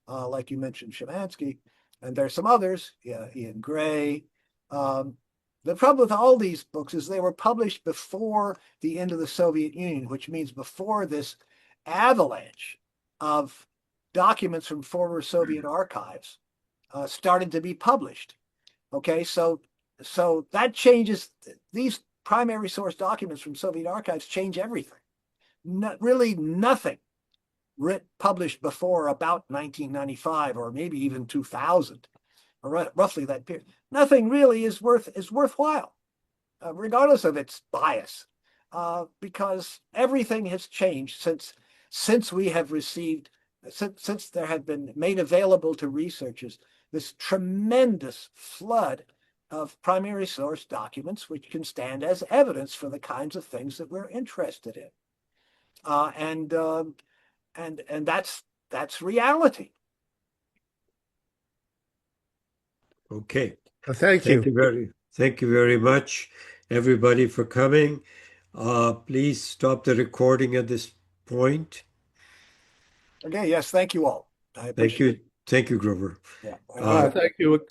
like you mentioned, Szymanski, and there's some others, Ian Gray. The problem with all these books is they were published before the end of the Soviet Union, which means before this avalanche of documents from former Soviet archives started to be published. Okay, so that changes. These primary source documents from Soviet archives change everything. Really nothing published before about 1995 or maybe even 2000, or roughly that period. Nothing really is worthwhile, regardless of its bias, because everything has changed since we have received, since there have been made available to researchers this tremendous flood of primary source documents which can stand as evidence for the kinds of things that we're interested in. And that's reality. Okay. Well, thank you. Thank you very much, everybody, for coming. Please stop the recording at this point. Okay. Yes. Thank you all. I appreciate it. Thank you, Grover. Yeah. Thank you.